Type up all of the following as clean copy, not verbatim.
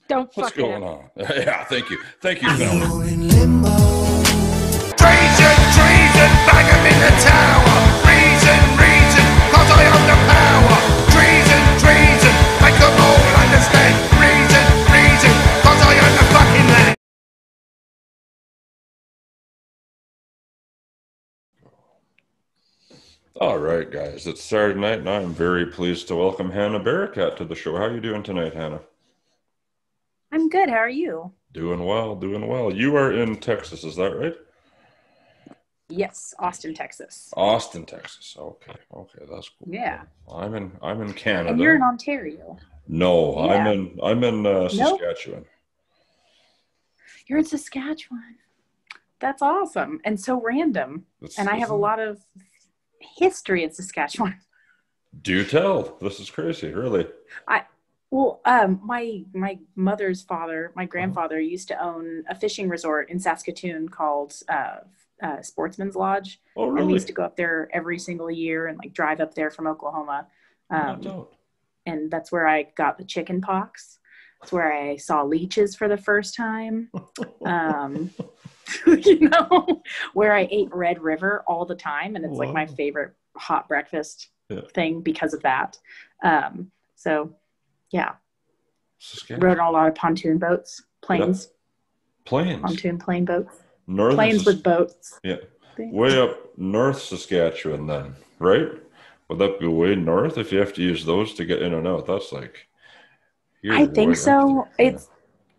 Don't What's fuck it going up. on? Yeah, thank you. Thank you, Phil. You're in limbo. Treason, treason, bang 'em in the tower. Reason, reason, cause I own the power. Treason, treason, make 'em all understand. Reason, reason, cause I own the fucking land. All right, guys. It's Saturday night, and I'm very pleased to welcome Hanna Barakat to the show. How are you doing tonight, Hanna? I'm good. How are you? Doing well, doing well. You are in Texas, is that right? Yes, Austin, Texas. Austin, Texas. Okay, that's cool. Yeah. I'm in And you're in Canada. Ontario. No, Yeah. I'm in No, Saskatchewan. you're in Saskatchewan. That's awesome and so random. And I have a Isn't it? lot of history in Saskatchewan. Do tell. This is crazy, really. My mother's father, my Uh-huh. grandfather, used to own a fishing resort in Saskatoon called Sportsman's Lodge, Oh, and we really? used to go up there every single year and like drive up there from Oklahoma. No Um, doubt. and that's where I got the chicken pox. It's where I saw leeches for the first time. Um, where I ate Red River all the time, and it's like my Wow. favorite hot breakfast Yeah, thing because of that. So yeah, rode Saskatchewan. on a lot of pontoon boats, Yeah, planes, plains. pontoon plane boats, Northern planes with boats. Yeah, way up North Saskatchewan then, right? Would that be way north if you have to use those to get in and out? That's like, I you're think way up so. there.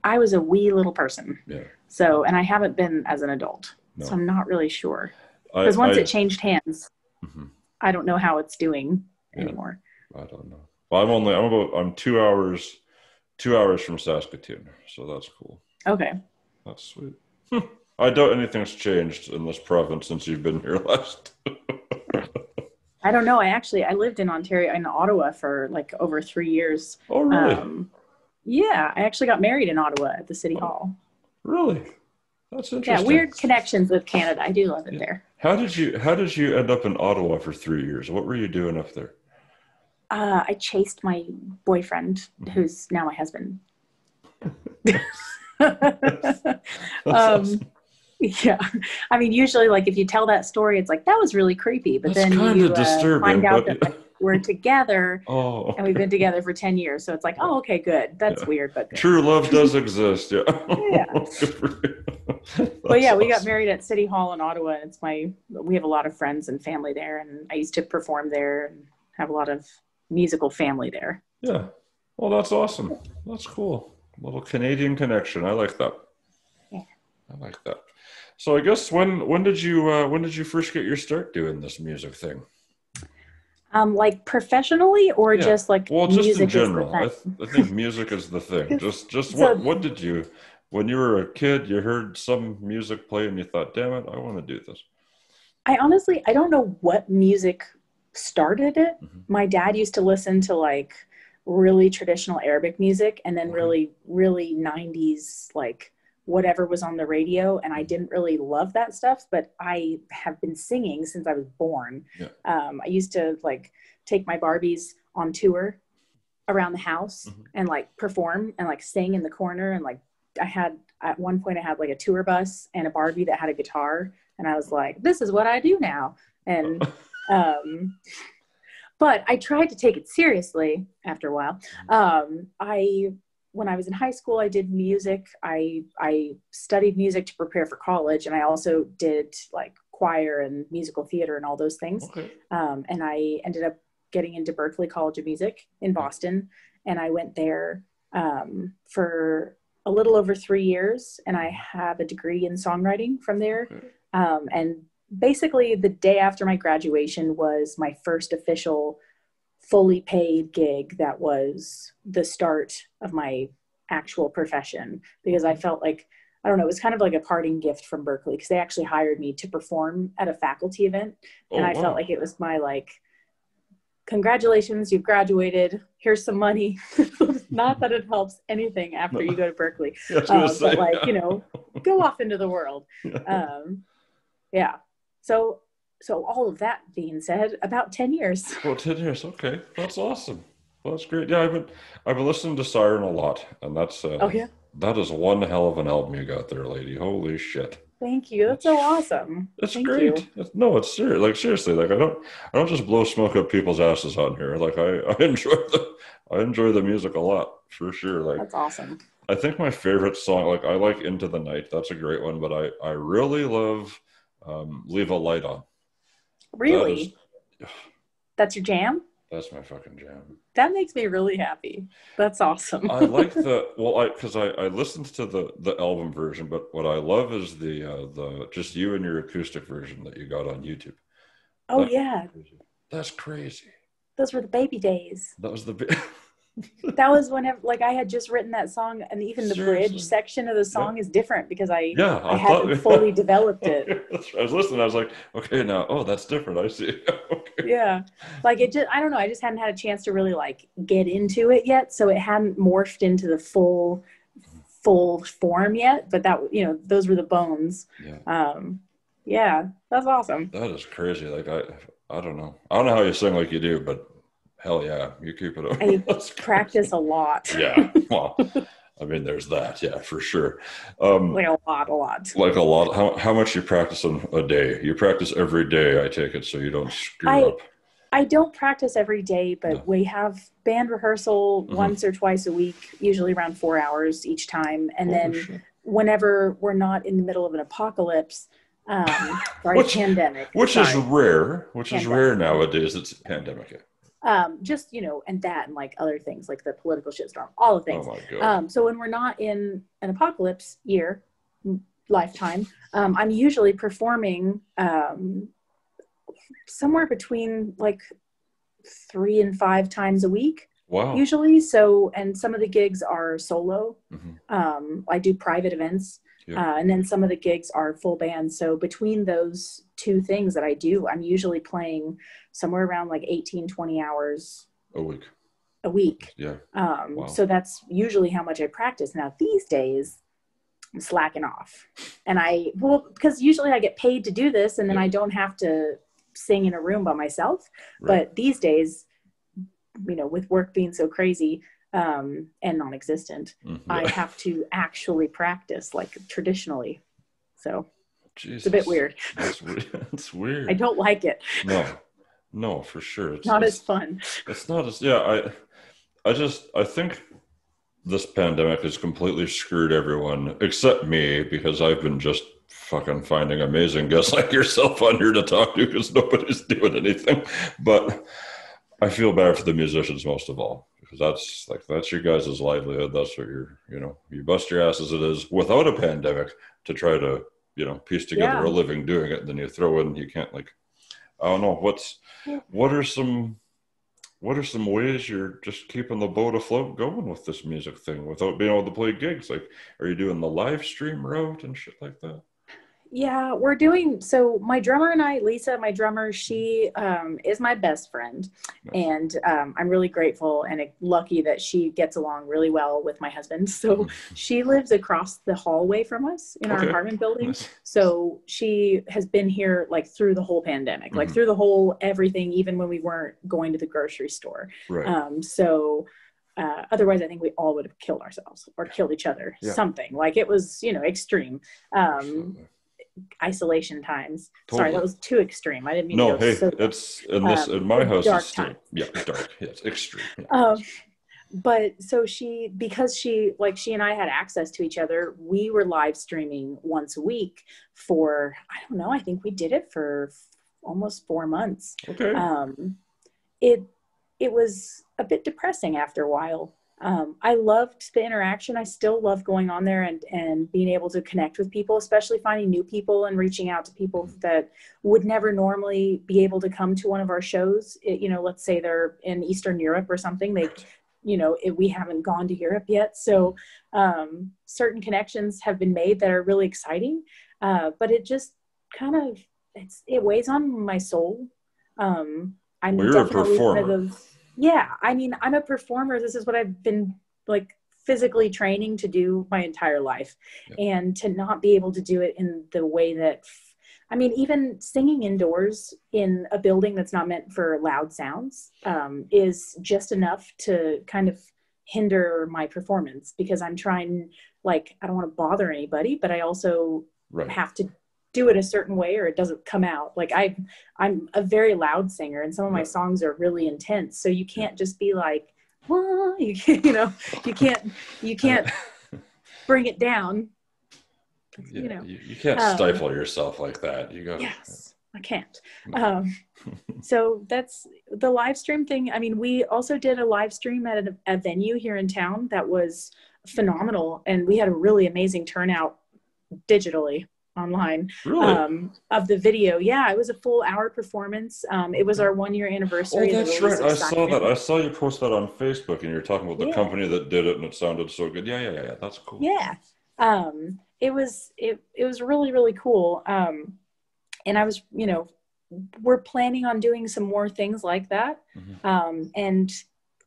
I was a wee little person. Yeah, So, and I haven't been as an adult. So no. I'm not really sure. I, Because once I, it changed hands, mhm, I don't know how it's doing yeah, anymore. I don't know. Well, I'm 2 hours from Saskatoon, so that's cool. Okay. That's sweet. I doubt anything's changed in this province since you've been here last. I don't know. I lived in Ontario, in Ottawa for like over 3 years. Oh, really? Yeah, I actually got married in Ottawa at the city Oh, hall. really? That's Yeah, interesting. weird connections with Canada. I do love it Yeah. there. How did you end up in Ottawa for 3 years? What were you doing up there? I chased my boyfriend, Mhm. who's now my husband. That's um, awesome. yeah, I mean, usually, like if you tell that story, it's like that was really creepy. But That's then kind you of find disturbing, out but that like we're together oh, and we've been okay. together for 10 years. So it's like, oh, okay, good. That's Yeah. weird, but good. True love does exist. Yeah. Yeah. Good for you. But That's yeah, we got awesome. married at City Hall in Ottawa, and we have a lot of friends and family there, and I used to perform there and have a lot of musical family there. Yeah. Well, that's awesome. That's cool. Little Canadian connection. I like that. Yeah. I like that. So I guess when did you first get your start doing this music thing? Like professionally or Yeah. just like Well, just in music is the general. thing? I think music is the thing. Just So what did you when you were a kid, you heard some music play and you thought, damn it, I want to do this. I don't know what music started it. Hmm. My dad used to listen to like really traditional Arabic music and then Okay. really 90s, like whatever was on the radio. And I didn't really love that stuff, but I have been singing since I was born. Yeah. I used to like take my Barbies on tour around the house Hmm. and like perform and like sing in the corner. And like at one point I had like a tour bus and a Barbie that had a guitar. And I was like, this is what I do now. And, but I tried to take it seriously after a while. When I was in high school, I did music. I studied music to prepare for college. And I also did like choir and musical theater and all those things. Okay. And I ended up getting into Berklee College of Music in Boston. And I went there for a little over 3 years. And I have a degree in songwriting from there. Okay. And basically the day after my graduation was my first official fully paid gig that was the start of my actual profession, because I felt like, I don't know, it was kind of like a parting gift from Berklee, because they actually hired me to perform at a faculty event. And Oh, I felt wow. like it was my like, congratulations, you've graduated, here's some money. Not that it helps anything after you go to Berklee, Yeah, I was gonna say, but like, yeah. go off into the world. Yeah. Yeah. So all of that being said, about 10 years. Well, 10 years. Okay. That's awesome. Well, that's great. Yeah, I've been listening to Siren a lot, and Oh yeah. that is one hell of an album you got there, lady. Holy shit. Thank you. That's so awesome. It's Thank you. great. No, it's serious. Like seriously, like I don't just blow smoke up people's asses on here. Like I enjoy the music a lot for sure. Like That's awesome. I think my favorite song, like I like Into the Night. That's a great one, but I really love Leave a Light On. Really? That's your jam? That's my fucking jam. That makes me really happy. That's awesome. I like because I listened to the album version, but what I love is the just you and your acoustic version that you got on YouTube. Oh yeah. That's crazy. Those were the baby days. That was the That was whenever, like, I had just written that song, and even the Seriously. bridge section of the song is different because I hadn't thought fully developed it. I was listening. I was like, okay, now, that's different. I see. Okay. Yeah, like it just, I don't know. I just hadn't had a chance to really like get into it yet, so it hadn't morphed into the full form yet. But that, those were the bones. Yeah. Yeah, that's awesome. That is crazy. Like I don't know. I don't know how you sing like you do, but hell yeah, you keep it up. I practice a lot. Yeah. Well, I mean, there's that. Yeah, for sure. Like a lot. Like a lot. How much you practice in a day? You practice every day, I take it, so you don't screw up. I don't practice every day, but No. we have band rehearsal once or twice a week, usually around 4 hours each time. And Holy then shit. whenever we're not in the middle of an apocalypse, sorry, pandemic. Which is sorry. rare. Which is Pandemic. rare nowadays. It's a pandemic. Just, and that and like other things like the political shitstorm, all the things. Oh my God. So when we're not in an apocalypse lifetime, I'm usually performing somewhere between like 3 and 5 times a week. Wow. Usually. So, and some of the gigs are solo. Mhm. I do private events. Yeah. And then some of the gigs are full band. So between those two things that I do, I'm usually playing somewhere around like 18, 20 hours A week. a week. Yeah. Wow. So that's usually how much I practice. Now these days I'm slacking off, and because usually I get paid to do this, and then I don't have to sing in a room by myself. Right. But these days, with work being so crazy, and non-existent, I have to actually practice like traditionally. So Jesus. it's a bit weird. That's weird. It's weird. I don't like it. No, for sure. It's Not as fun. It's not as, yeah. I think this pandemic has completely screwed everyone except me, because I've been just fucking finding amazing guests like yourself on here to talk to because nobody's doing anything. But I feel bad for the musicians most of all, because that's your guys' livelihood. That's what you bust your ass as it is without a pandemic to try to, piece together a living doing it. And then you throw in, you can't, like, I don't know, what are some ways you're just keeping the boat afloat going with this music thing without being able to play gigs? Like, are you doing the live stream route and shit like that? Yeah, so my drummer and I, Lisa, my drummer, she is my best friend. Nice. And I'm really grateful and lucky that she gets along really well with my husband. So she lives across the hallway from us in our apartment building. Nice. So she has been here like through the whole pandemic, like through the whole everything, even when we weren't going to the grocery store. Right. Otherwise, I think we all would have killed ourselves or killed each other, something like it was, extreme. Isolation times. Totally. Sorry, that was too extreme. I didn't mean No, to go it's in my house. Dark it's still, time. Yeah, dark. Yeah, it's extreme. Yeah. But so because she and I had access to each other, we were live streaming once a week for, I don't know, I think we did it for almost 4 months. Okay. It was a bit depressing after a while. I loved the interaction. I still love going on there and being able to connect with people, especially finding new people and reaching out to people that would never normally be able to come to one of our shows. Let's say they're in Eastern Europe or something. We haven't gone to Europe yet. So certain connections have been made that are really exciting. But it just kind of, it weighs on my soul. I'm You're a performer. One of those. Yeah, I mean, I'm a performer. This is what I've been like physically training to do my entire life. Yeah. And to not be able to do it in the way that I mean, even singing indoors in a building that's not meant for loud sounds is just enough to kind of hinder my performance, because I'm trying, like, I don't want to bother anybody, but I also have to do it a certain way or it doesn't come out. Like I'm a very loud singer, and some of my songs are really intense. So you can't just be like, well, you can't bring it down. You can't stifle yourself like that. You got yes, I can't. So that's the live stream thing. I mean, we also did a live stream at a venue here in town that was phenomenal, and we had a really amazing turnout digitally online of the video. Yeah, it was a full hour performance. It was our 1 year anniversary. Oh, that's right. I saw that. I saw you post that on Facebook, and you're talking about the company that did it, and it sounded so good. Yeah. That's cool. Yeah. It was really, really cool. And I was, we're planning on doing some more things like that. And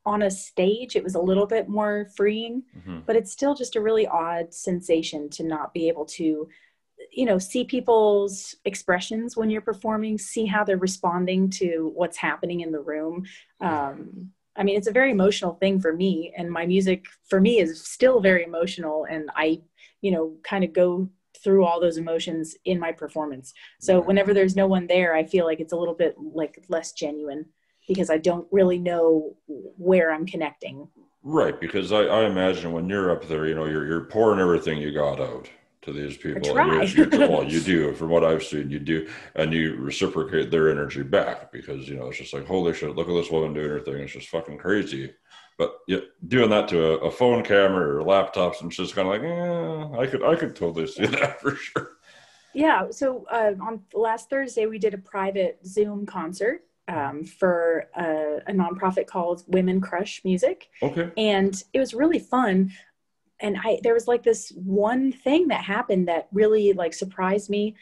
on a stage, it was a little bit more freeing, but it's still just a really odd sensation to not be able to, see people's expressions when you're performing, see how they're responding to what's happening in the room. I mean, it's a very emotional thing for me, and my music for me is still very emotional. And I, kind of go through all those emotions in my performance. So whenever there's no one there, I feel like it's a little bit like less genuine, because I don't really know where I'm connecting. Right. Because I imagine when you're up there, you're pouring everything you got out to these people. I try. Well, you do, from what I've seen, you do, and you reciprocate their energy back, because it's just like, holy shit, look at this woman doing her thing, it's just fucking crazy. But doing that to a phone camera or laptops, and it's just kind of like, I could totally see that for sure. Yeah. So on last Thursday, we did a private Zoom concert for a nonprofit called Women Crush Music. Okay. And it was really fun. And there was like this one thing that happened that really like surprised me.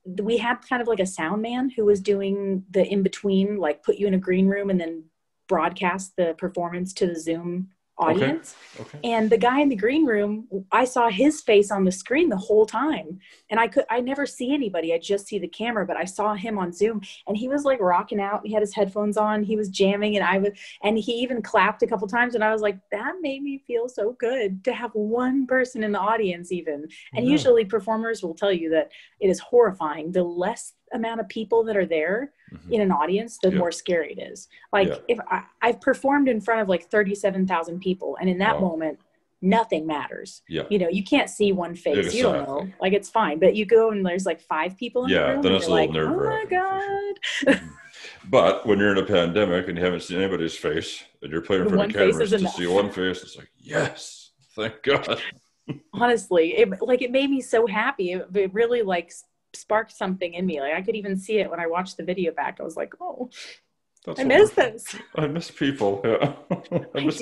We had kind of like a sound man who was doing the in-between, like put you in a green room and then broadcast the performance to the Zoom audience. Okay. And the guy in the green room, I saw his face on the screen the whole time. And I never see anybody. I just see the camera, but I saw him on Zoom, and he was like rocking out. He had his headphones on, he was jamming, and he even clapped a couple times. And I was like, that made me feel so good to have one person in the audience even. And usually performers will tell you that it is horrifying. The less amount of people that are there in an audience, the more scary it is. Like if I've performed in front of like 37,000 people, and in that moment, nothing matters. You can't see one face. Exactly. You don't know. Like, it's fine. But you go and there's like 5 people in the room. Then it's a little like, nerve-wracking. Oh my God. But when you're in a pandemic and you haven't seen anybody's face, and you're playing in front of cameras to see one face, it's like, yes, thank God. Honestly, it made me so happy. It really like sparked something in me. Like, I could even see it when I watched the video back. I was like, oh, I miss this. I miss people. Yeah. I miss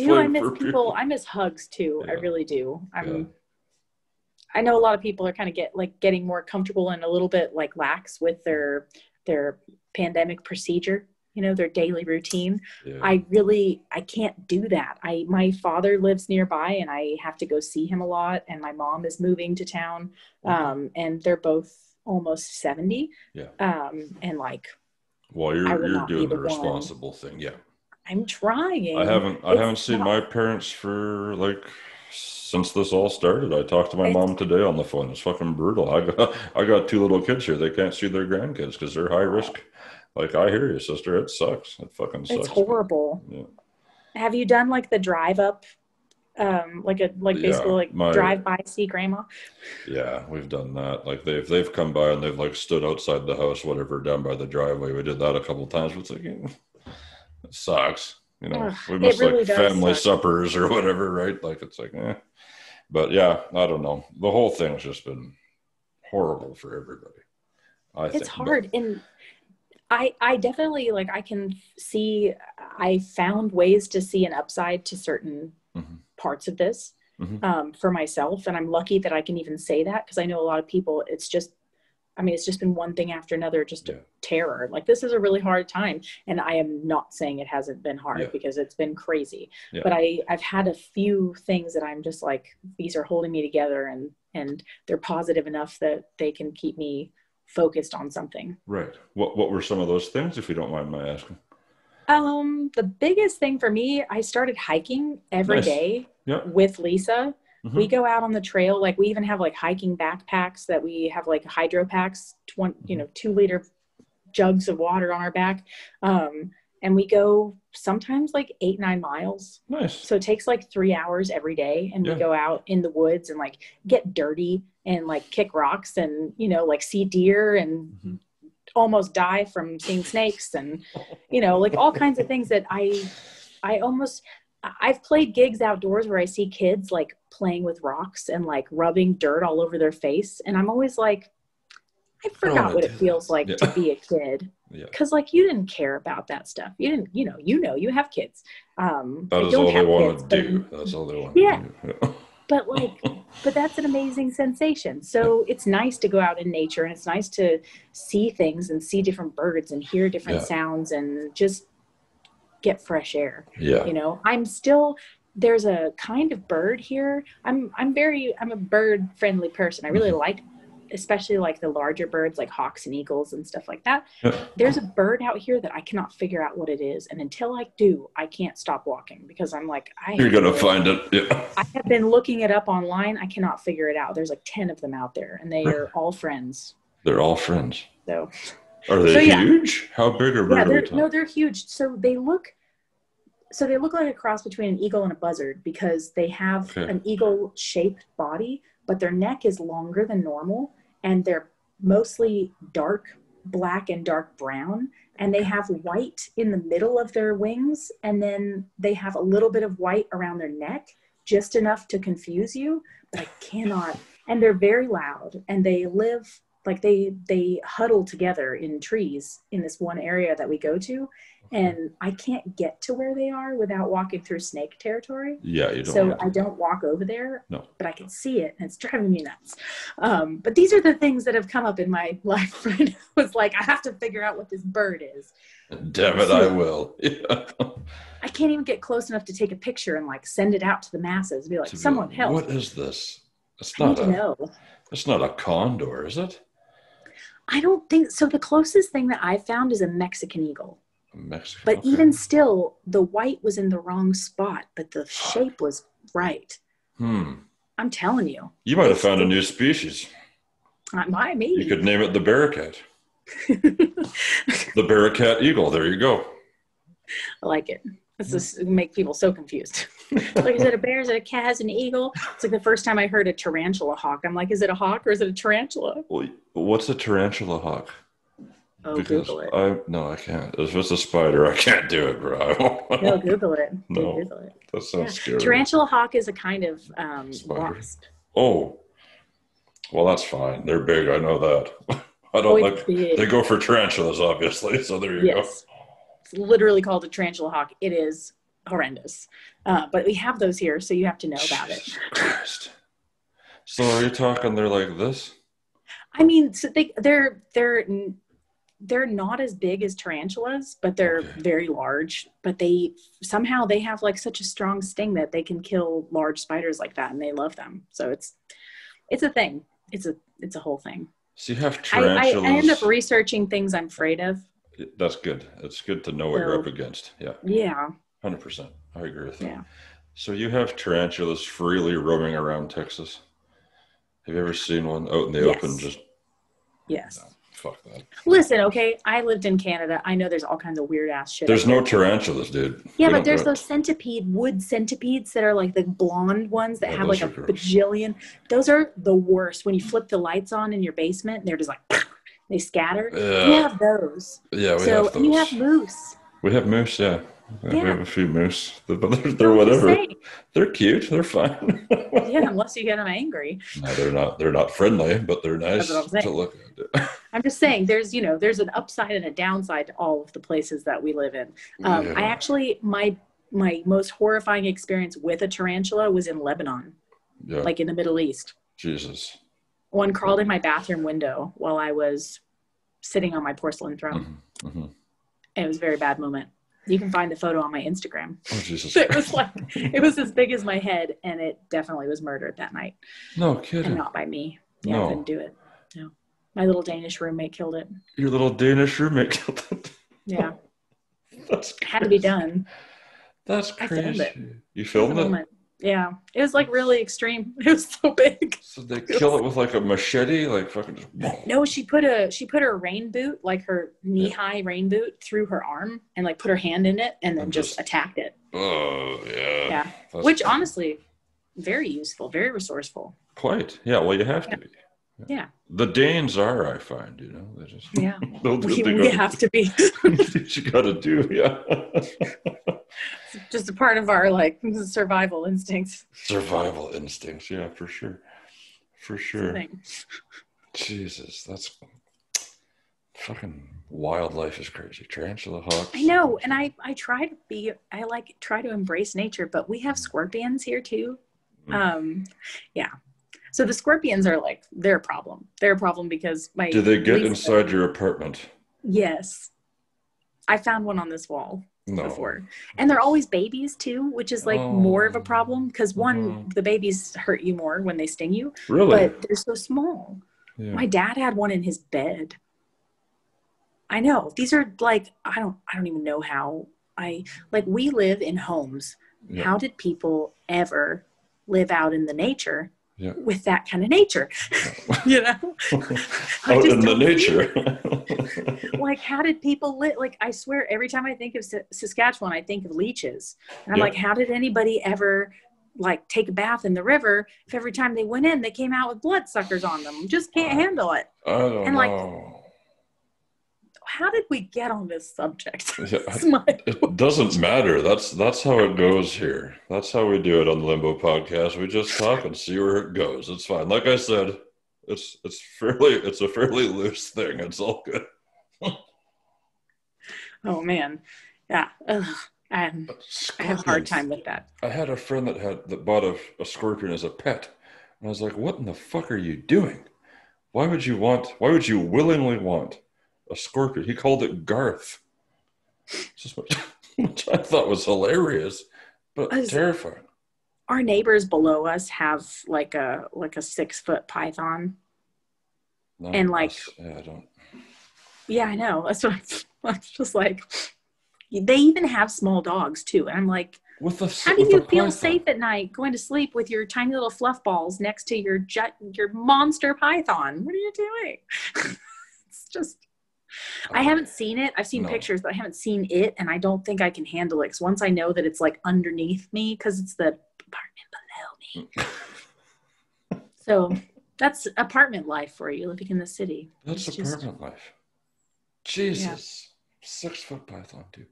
people. I miss hugs too. I really do. I know a lot of people are kind of getting more comfortable and a little bit like lax with their pandemic procedure, their daily routine. I can't do that. My father lives nearby, and I have to go see him a lot. And my mom is moving to town. And they're both almost 70. And like, well, you're doing the responsible thing. I'm trying. I haven't seen my parents for like since this all started. I talked to my mom today on the phone. It's fucking brutal. I got 2 little kids here. They can't see their grandkids because they're high risk. Like, I hear you, sister. It sucks. It fucking sucks. It's horrible. Have you done like the drive up? Basically drive by, see grandma. Yeah, we've done that. Like they've come by and they've like stood outside the house, whatever, down by the driveway. We did that a couple of times. But it's like, it sucks. We must really like family suppers or whatever, right? Like, it's like, But yeah, I don't know. The whole thing's just been horrible for everybody. It's hard. And I definitely I can see, I found ways to see an upside to certain parts of this for myself. And I'm lucky that I can even say that, because I know a lot of people, it's just been one thing after another, just a terror. Like, this is a really hard time. And I am not saying it hasn't been hard, because it's been crazy. But I've had a few things that I'm just like, these are holding me together, and they're positive enough that they can keep me focused on something. Right. What were some of those things, if you don't mind my asking? The biggest thing for me, I started hiking every day with Lisa. We go out on the trail. Like we even have like hiking backpacks that we have like hydro packs, 2-liter jugs of water on our back. And we go sometimes like 8-9 miles. Nice. So it takes like 3 hours every day. And we go out in the woods and like get dirty and like kick rocks and, like see deer and almost die from seeing snakes and, like all kinds of things that I've played gigs outdoors where I see kids like playing with rocks and like rubbing dirt all over their face. And I'm always like, I forgot what it feels like to be a kid. Cause like, you didn't care about that stuff. You didn't, you have kids. That is all they want to do. That's all they want to do. But that's an amazing sensation. So it's nice to go out in nature and it's nice to see things and see different birds and hear different sounds and just get fresh air. There's a kind of bird here. I'm a bird friendly person. I really like, especially like the larger birds like hawks and eagles and stuff like that. There's a bird out here that I cannot figure out what it is. And until I do, I can't stop walking because I'm like, you're going to find it. Yeah. I have been looking it up online. I cannot figure it out. There's like 10 of them out there and they are all friends. They're all friends. So are they huge? How big are birds? No, they're huge. So they look like a cross between an eagle and a buzzard because they have an eagle shaped body, but their neck is longer than normal. And they're mostly dark black and dark brown. And they have white in the middle of their wings. And then they have a little bit of white around their neck, just enough to confuse you. But I cannot. And they're very loud. And they live, like they huddle together in trees in this one area that we go to. And I can't get to where they are without walking through snake territory. Yeah, you don't. So I don't walk over there. No. But I can see it, and it's driving me nuts. But these are the things that have come up in my life. Right? It was like I have to figure out what this bird is. Damn it, I will. Yeah. I can't even get close enough to take a picture and like send it out to the masses. Be like, someone help! What is this? It's not It's not a condor, is it? I don't think so. The closest thing that I found is a Mexican eagle. Mexican. But even still, the white was in the wrong spot, but the shape was right. I'm telling you. You might have found a new species. Maybe. You could name it the Barakat. The Barakat eagle. There you go. I like it. This is make people so confused. Like, is it a bear? Is it a cat? Is it an eagle? It's like the first time I heard a tarantula hawk. I'm like, is it a hawk or is it a tarantula? Well, what's a tarantula hawk? Oh, because Google it. I can't. If it's a spider, I can't do it, bro. No, Google it. No, Google it. That sounds scary. Tarantula hawk is a kind of wasp. Oh, well, that's fine. They're big. I know that. I don't big. They go for tarantulas, obviously. So there you go. It's literally called a tarantula hawk. It is horrendous. But we have those here, so you have to know about it. Christ. So are you talking they're like this? I mean, so they're not as big as tarantulas, but they're very large. But they have like such a strong sting that they can kill large spiders like that, and they love them. So it's a thing. It's a whole thing. So you have tarantulas. I end up researching things I'm afraid of. That's good. It's good to know what you're up against. Yeah. Yeah. 100%. I agree with that. Yeah. So you have tarantulas freely roaming around Texas. Have you ever seen one out in the open? Yes. No, fuck that. Listen, okay, I lived in Canada. I know there's all kinds of weird ass shit. There's no tarantulas, dude. Yeah, but there's those wood centipedes that are like the blonde ones that have like a bajillion. Those are the worst. When you flip the lights on in your basement, they're just like, they scatter. We have those. Yeah, we have those. And you have moose. We have moose, yeah. We have a few moose, but they're whatever. They're cute. They're fine. Yeah, unless you get them angry. No, they're not. They're not friendly, but they're nice to look at. I'm just saying, there's an upside and a downside to all of the places that we live in. I actually, my most horrifying experience with a tarantula was in Lebanon, like in the Middle East. Jesus. One crawled in my bathroom window while I was sitting on my porcelain throne. And it was a very bad moment. You can find the photo on my Instagram. Oh, Jesus. It was as big as my head, and it definitely was murdered that night. No kidding. And not by me. Yeah, I couldn't do it. No. My little Danish roommate killed it. Your little Danish roommate killed it. Yeah. That's crazy. Had to be done. That's I filmed crazy. it. You filmed it? Yeah. It was like really extreme. It was so big. So they kill it with like a machete, like fucking just. No, she put her rain boot, like her knee-high rain boot, through her arm and like put her hand in it and then just attacked it. Oh yeah. Yeah. That's Which honestly, very useful, very resourceful. Quite. Yeah. Well, you have to be. Yeah. The Danes are, I find, they just. Yeah. They'll do what We have to be. what you got to do. Yeah. Just a part of our like survival instincts. Survival instincts. Yeah, for sure. For sure. Jesus, that's fucking wildlife is crazy. Tarantula hawks. I know, and I try to embrace nature, but we have scorpions here too. Yeah. So the scorpions are like they're a problem. They're a problem because Do they get inside your apartment? Yes. I found one on this wall before. And they're always babies too, which is like more of a problem because the babies hurt you more when they sting you. Really? But they're so small. Yeah. My dad had one in his bed. I know. These are like I don't even know how we live in homes. Yeah. How did people ever live out in the nature with that kind of nature? Out in the nature. Like, how did people live? Like, I swear, every time I think of Saskatchewan, I think of leeches. And I'm like, how did anybody ever like take a bath in the river if every time they went in, they came out with bloodsuckers on them? Just can't handle it. I don't know. How did we get on this subject? It doesn't matter. That's how it goes here. That's how we do it on the Limbo podcast. We just talk and see where it goes. It's fine. Like I said, it's a fairly loose thing. It's all good. Oh man, yeah. I have a hard time with that. I had a friend that bought a scorpion as a pet, and I was like, "What in the fuck are you doing? Why would you willingly want a scorpion?" He called it Garth, which I thought was hilarious, but terrifying. Our neighbors below us have like a 6-foot python, and like I don't. Yeah, I know. That's what I'm just like. They even have small dogs too, and I'm like, how do you feel safe at night going to sleep with your tiny little fluff balls next to your monster python? What are you doing? It's just. I haven't seen it. I've seen pictures, but I haven't seen it, and I don't think I can handle it. Because once I know that it's like underneath me, because it's the apartment below me. So that's apartment life for you, living in the city. That's apartment life. Jesus, 6-foot python too.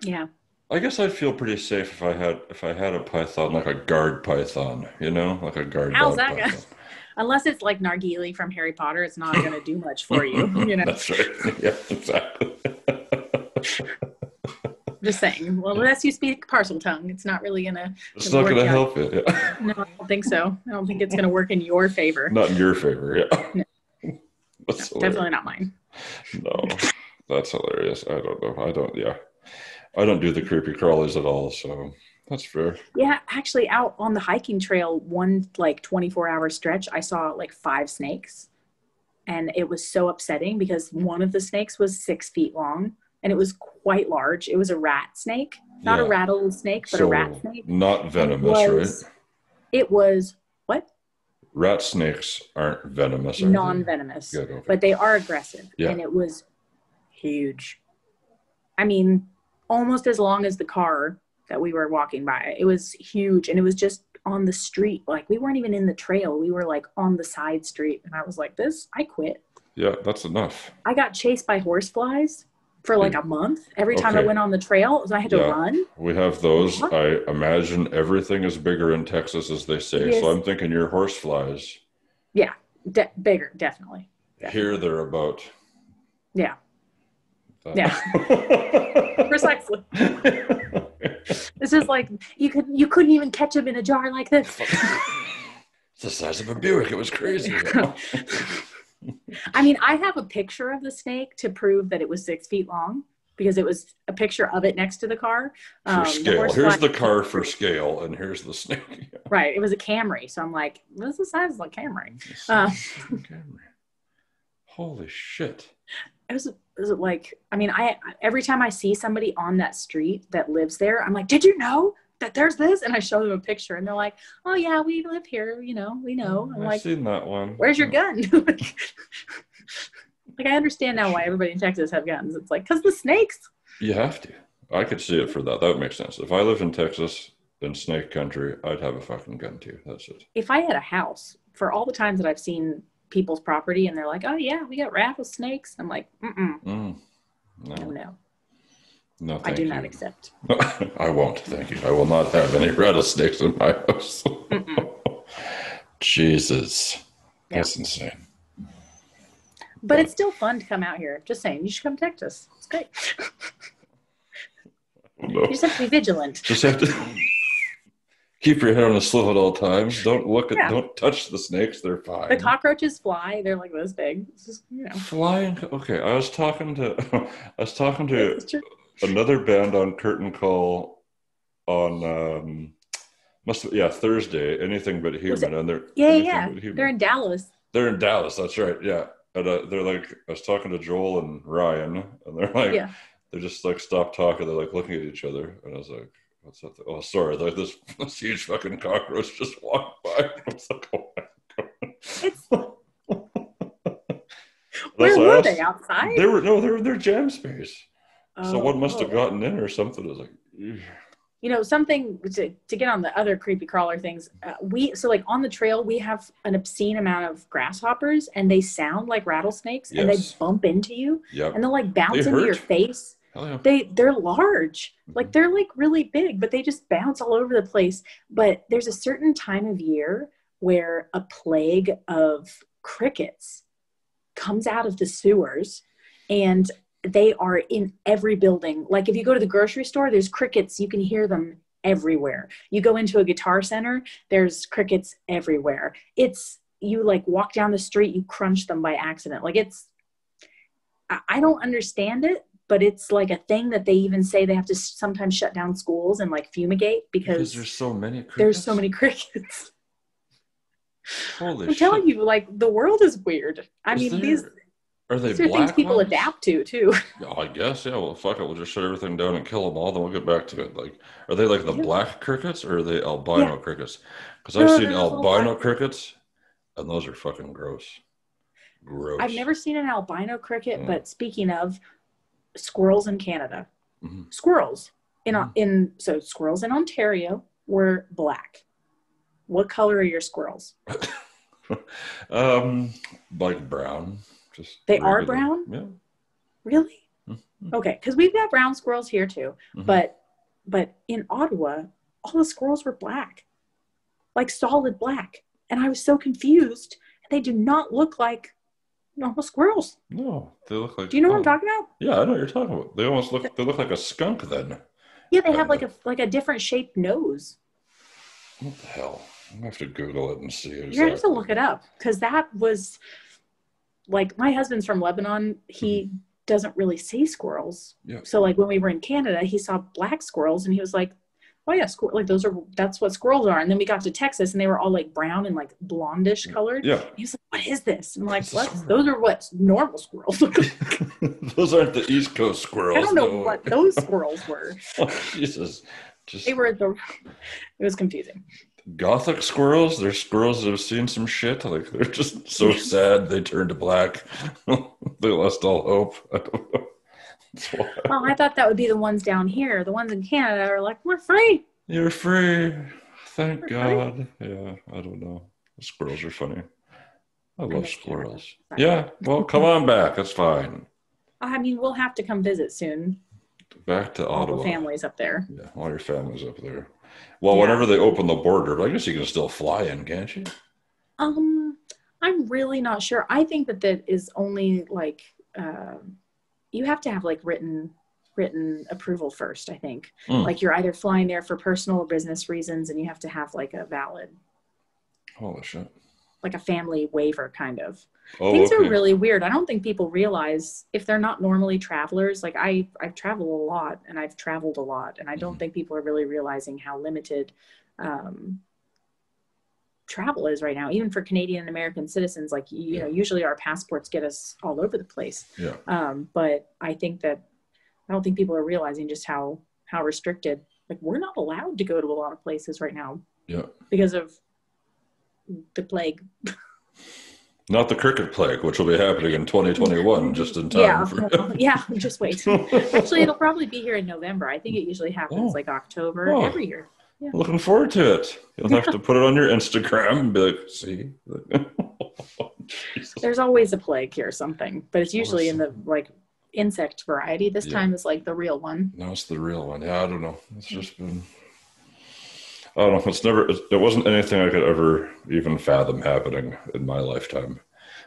Yeah. I guess I'd feel pretty safe if I had a python, like a guard python, like a guard. How's that going? Unless it's like Nargile from Harry Potter, it's not going to do much for you. That's right. Yeah, exactly. Just saying. Well, unless you speak parcel tongue, it's not really going to. It's not going to help it. Yeah. No, I don't think so. I don't think it's going to work in your favor. Not in your favor. Yeah. No. Definitely not mine. No, that's hilarious. I don't know. I don't do the creepy crawlies at all, so that's fair. Yeah, actually, out on the hiking trail, one like 24-hour stretch, I saw like 5 snakes, and it was so upsetting because one of the snakes was 6 feet long, and it was quite large. It was a rat snake, not a rattlesnake, but a rat snake. Not venomous, right? It was what? Rat snakes aren't venomous. Non-venomous, Good, okay. But they are aggressive, yeah. And it was huge. I mean, almost as long as the car that we were walking by. It was huge, and it was just on the street. Like, we weren't even in the trail. We were like on the side street, and I was like, I quit. Yeah, that's enough. I got chased by horseflies for like a month. Every time I went on the trail, I had to run. We have those. I imagine everything is bigger in Texas, as they say. Yes. So I'm thinking your horseflies. Yeah, bigger, definitely. Here they're about. Yeah. Yeah. Precisely. It's just like you couldn't even catch them in a jar like this. It's the size of a Buick. It was crazy. I mean, I have a picture of the snake to prove that it was 6 feet long because it was a picture of it next to the car. For scale. Here's the car for scale, and here's the snake. Right. It was a Camry. So I'm like, what's the size of a Camry? Camry. Holy shit. It was like, I mean, every time I see somebody on that street that lives there, I'm like, did you know that there's this? And I show them a picture and they're like, oh yeah, we live here, we know. I'm I've like, seen that one. Where's your gun? Like, I understand now why everybody in Texas have guns. It's like, because the snakes. You have to. I could see it for that. That would make sense. If I lived in Texas in snake country, I'd have a fucking gun too. That's it. If I had a house, for all the times that I've seen people's property and they're like, oh yeah, we got rattlesnakes, I'm like, no, I do not accept. I won't, thank you. I will not have any rattlesnakes in my house. Jesus, that's insane. But it's still fun to come out here. Just saying, you should come to Texas. It's great. You just have to be vigilant. Just have to keep your head on a swivel at all times. Don't touch the snakes. They're fine. The cockroaches fly. They're like this big. It's just, Flying. Okay, I was talking to another band on Curtain Call on Thursday. Anything But Human, and they're They're in Dallas. They're in Dallas. That's right. Yeah, and they're like, I was talking to Joel and Ryan, and they're like, they just like stopped talking. They're like looking at each other, and I was like, what's that? Oh, sorry. Like this huge fucking cockroach just walked by. I was like, oh my God. Where were they? Outside? They were in their jam space. So one must have gotten in or something. I was like, eugh. Something to get on the other creepy crawler things. On the trail, we have an obscene amount of grasshoppers, and they sound like rattlesnakes, and they bump into you, and they'll like bounce into your face. Yeah. They're large, like they're like really big, but they just bounce all over the place. But there's a certain time of year where a plague of crickets comes out of the sewers, and they are in every building. Like if you go to the grocery store, there's crickets. You can hear them everywhere. You go into a Guitar Center, there's crickets everywhere. You like walk down the street, you crunch them by accident. Like I don't understand it, but it's like a thing that they even say they have to sometimes shut down schools and like fumigate because there's so many crickets. There's so many crickets. Holy I'm telling you, like the world is weird. These are they black things people ones? adapt to too. Yeah, I guess. Yeah. Well, fuck it. We'll just shut everything down and kill them all. Then we'll get back to it. Like, are they like the black crickets or are they albino crickets? Because I've seen albino crickets, and those are fucking gross. Gross. I've never seen an albino cricket, but speaking of squirrels in Canada, squirrels squirrels in Ontario were black. What color are your squirrels? Like brown. Just they regular. Are brown? Yeah. Really? Mm-hmm. Okay, because we've got brown squirrels here too. Mm-hmm. But in Ottawa, all the squirrels were black. Like solid black. And I was so confused. They do not look like normal squirrels. No, they look like... Do you know what I'm talking about? Yeah, I know what you're talking about. They almost look like a skunk then. Yeah, they have like a different shaped nose. What the hell? I'm gonna have to Google it and see exactly. You're gonna have to look it up because that was like my husband's from Lebanon. He doesn't really see squirrels. Yeah. So like when we were in Canada, he saw black squirrels and he was like, "Oh yeah, like that's what squirrels are." And then we got to Texas and they were all like brown and like blondish colored. Yeah. He was like, "What is this?" And I'm like, those are what normal squirrels look like. Those aren't the East Coast squirrels. I don't know what those squirrels were. Oh, Jesus. It was confusing. Gothic squirrels? They're squirrels that have seen some shit. Like they're just so sad they turned black. They lost all hope. I don't know. Well, I thought that would be the ones down here. The ones in Canada are like, we're free. You're free. Thank God. Yeah, I don't know. The squirrels are funny. I love squirrels. Yeah, well, come on back. That's fine. I mean, we'll have to come visit soon. Back to Ottawa. All the families up there. Yeah, all your families up there. Well, whenever they open the border, I guess you can still fly in, can't you? I'm really not sure. I think that is only like you have to have like written approval first, I think. Like you're either flying there for personal or business reasons and you have to have like a valid holy shit. Like a family waiver kind of. Things are really weird. I don't think people realize if they're not normally travelers, like I've traveled a lot and I've traveled a lot and I don't think people are really realizing how limited travel is right now, even for Canadian and American citizens. Like, you know, usually our passports get us all over the place. But I don't think people are realizing just how restricted, like, we're not allowed to go to a lot of places right now because of the plague. Not the cricket plague, which will be happening in 2021, just in time. Just wait. Actually, it'll probably be here in November. I think it usually happens like October every year. Yeah. Looking forward to it. You'll have to put it on your Instagram and be like, see? There's always a plague here or something, but it's usually in the, like, insect variety. This time is like the real one. No, it's the real one. Yeah, I don't know. It's just been... I don't know. It wasn't anything I could ever even fathom happening in my lifetime.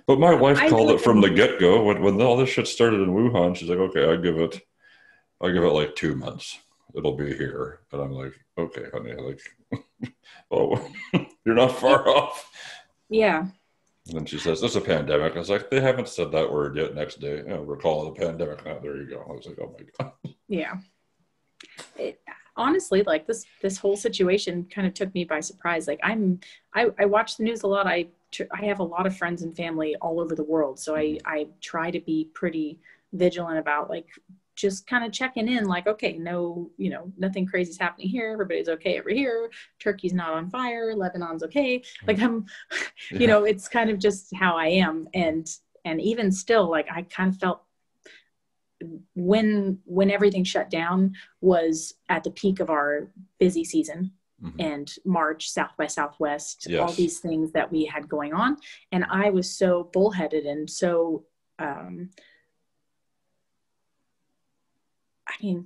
But my wife called it from the get-go. When all this shit started in Wuhan, she's like, okay, I'll give it like 2 months. It'll be here. And I'm like, okay, honey, like, oh, you're not far off. Yeah. And then she says, it's a pandemic. I was like, they haven't said that word yet. Next day, we're calling it a pandemic now. There you go. I was like, oh my God. Yeah. Honestly, like, this whole situation kind of took me by surprise. Like, I watch the news a lot. I have a lot of friends and family all over the world. So I try to be pretty vigilant about, like, just kind of checking in, like, okay, no, you know, nothing crazy is happening here. Everybody's okay over here. Turkey's not on fire. Lebanon's okay. Like, you know, it's kind of just how I am. And even still, like, I kind of felt when everything shut down was at the peak of our busy season. And March, South by Southwest, all these things that we had going on. And I was so bullheaded and so, I mean,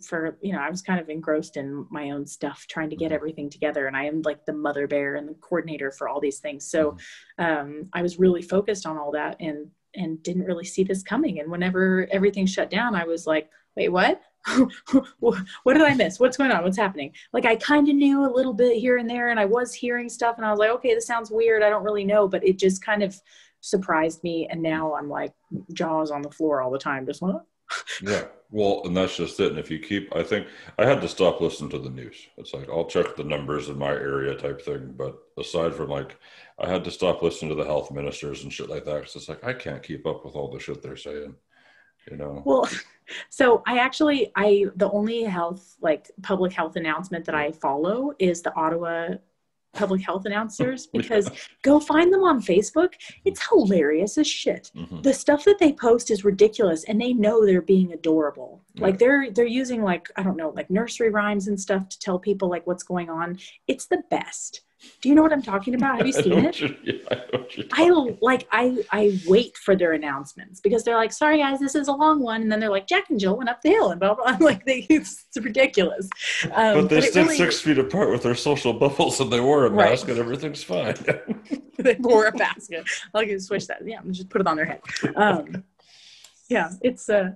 I was kind of engrossed in my own stuff, trying to get everything together. And I am like the mother bear and the coordinator for all these things. So I was really focused on all that and didn't really see this coming. And whenever everything shut down, I was like, wait, what? What did I miss? What's going on? What's happening? Like, I kind of knew a little bit here and there, and I was hearing stuff and I was like, okay, this sounds weird. I don't really know, but it just kind of surprised me. And now I'm like jaws on the floor all the time. Just what? Yeah. Well, and that's just it. And I think I had to stop listening to the news. It's like, I'll check the numbers in my area type thing. But aside from, like, I had to stop listening to the health ministers and shit like that. Cause it's like, I can't keep up with all the shit they're saying, you know? Well, so the only public health announcement that I follow is the Ottawa public health announcers, because go find them on Facebook. It's hilarious as shit. The stuff that they post is ridiculous, and they know they're being adorable. Like, they're using, like, I don't know, like nursery rhymes and stuff to tell people, like, what's going on. It's the best. Do you know what I'm talking about? Have you seen it? I wait for their announcements, because they're like, sorry guys, this is a long one. And then they're like, Jack and Jill went up the hill and blah, blah. Like, it's ridiculous. But they stood 6 feet apart with their social bubbles, and they wore a mask, and everything's fine. They wore a basket. I'll just switch that. Yeah, just put it on their head. It's so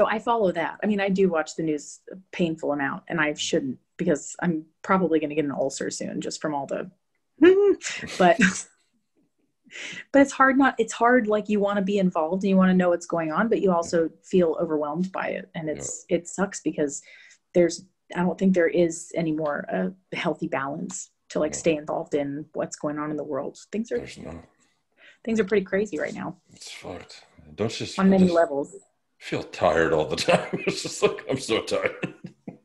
I follow that. I mean, I do watch the news a painful amount, and I shouldn't, because I'm probably going to get an ulcer soon just from all the, but it's hard. Like, you want to be involved and you want to know what's going on, but you also feel overwhelmed by it. And it sucks, because I don't think there is anymore a healthy balance to, like, stay involved in what's going on in the world. Things are pretty crazy right now. It's fucked. Don't you on many levels. Feel tired all the time. It's just like, I'm so tired.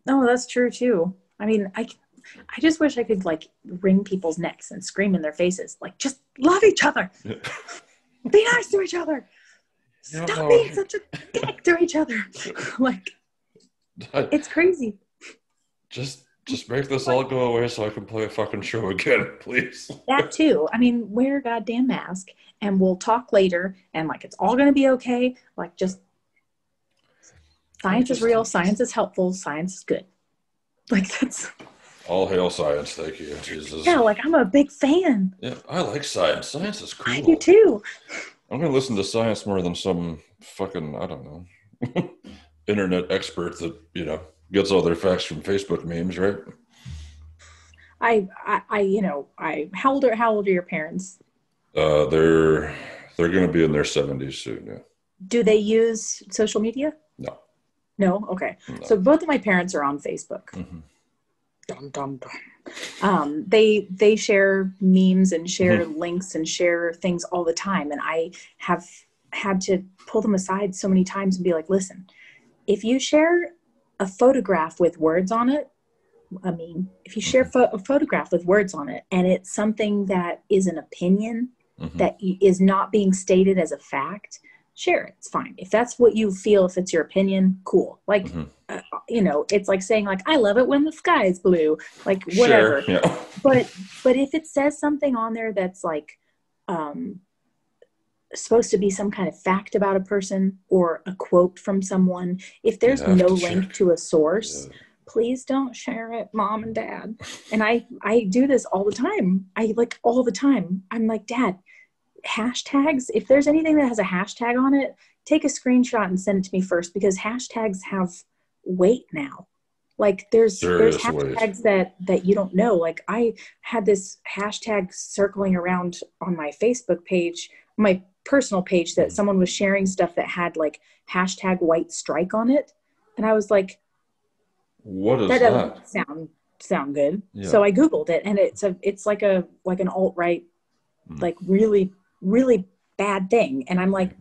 No, that's true too. I mean, I just wish I could, like, wring people's necks and scream in their faces, like, just love each other. Be nice to each other. Stop being such a dick to each other. Like, it's crazy. Just make this all go away so I can play a fucking show again, please. That too. I mean, wear a goddamn mask and we'll talk later, and, like, it's all going to be okay. Like, just science is real. Science is helpful. Science is good. Like, that's... All hail science. Thank you, Jesus. Yeah, like, I'm a big fan. Yeah, I like science. Science is cool. I do too. I'm going to listen to science more than some fucking, I don't know, internet expert that, you know, gets all their facts from Facebook memes, right? How old are your parents? They're going to be in their 70s soon, yeah. Do they use social media? No. Okay. No. So both of my parents are on Facebook. Dum, dum, dum. They share memes and share links and share things all the time. And I have had to pull them aside so many times and be like, listen, if you share a photograph with words on it, if you share a photograph with words on it and it's something that is an opinion that is not being stated as a fact, share it. It's fine. If that's what you feel, if it's your opinion, cool. Like, it's like saying like, I love it when the sky is blue, like whatever. Sure, yeah. But if it says something on there that's like, supposed to be some kind of fact about a person or a quote from someone, if there's no link to a source, please don't share it, Mom and Dad. And I do this all the time. All the time. I'm like, Dad, hashtags, if there's anything that has a hashtag on it, take a screenshot and send it to me first, because hashtags have weight now. Like there's hashtags that you don't know. Like I had this hashtag circling around on my Facebook page, my personal page, that someone was sharing stuff that had like hashtag white strike on it. And I was like, what is that? Doesn't sound good. Yeah. So I Googled it, and it's like an alt-right, like really, really bad thing. And I'm like,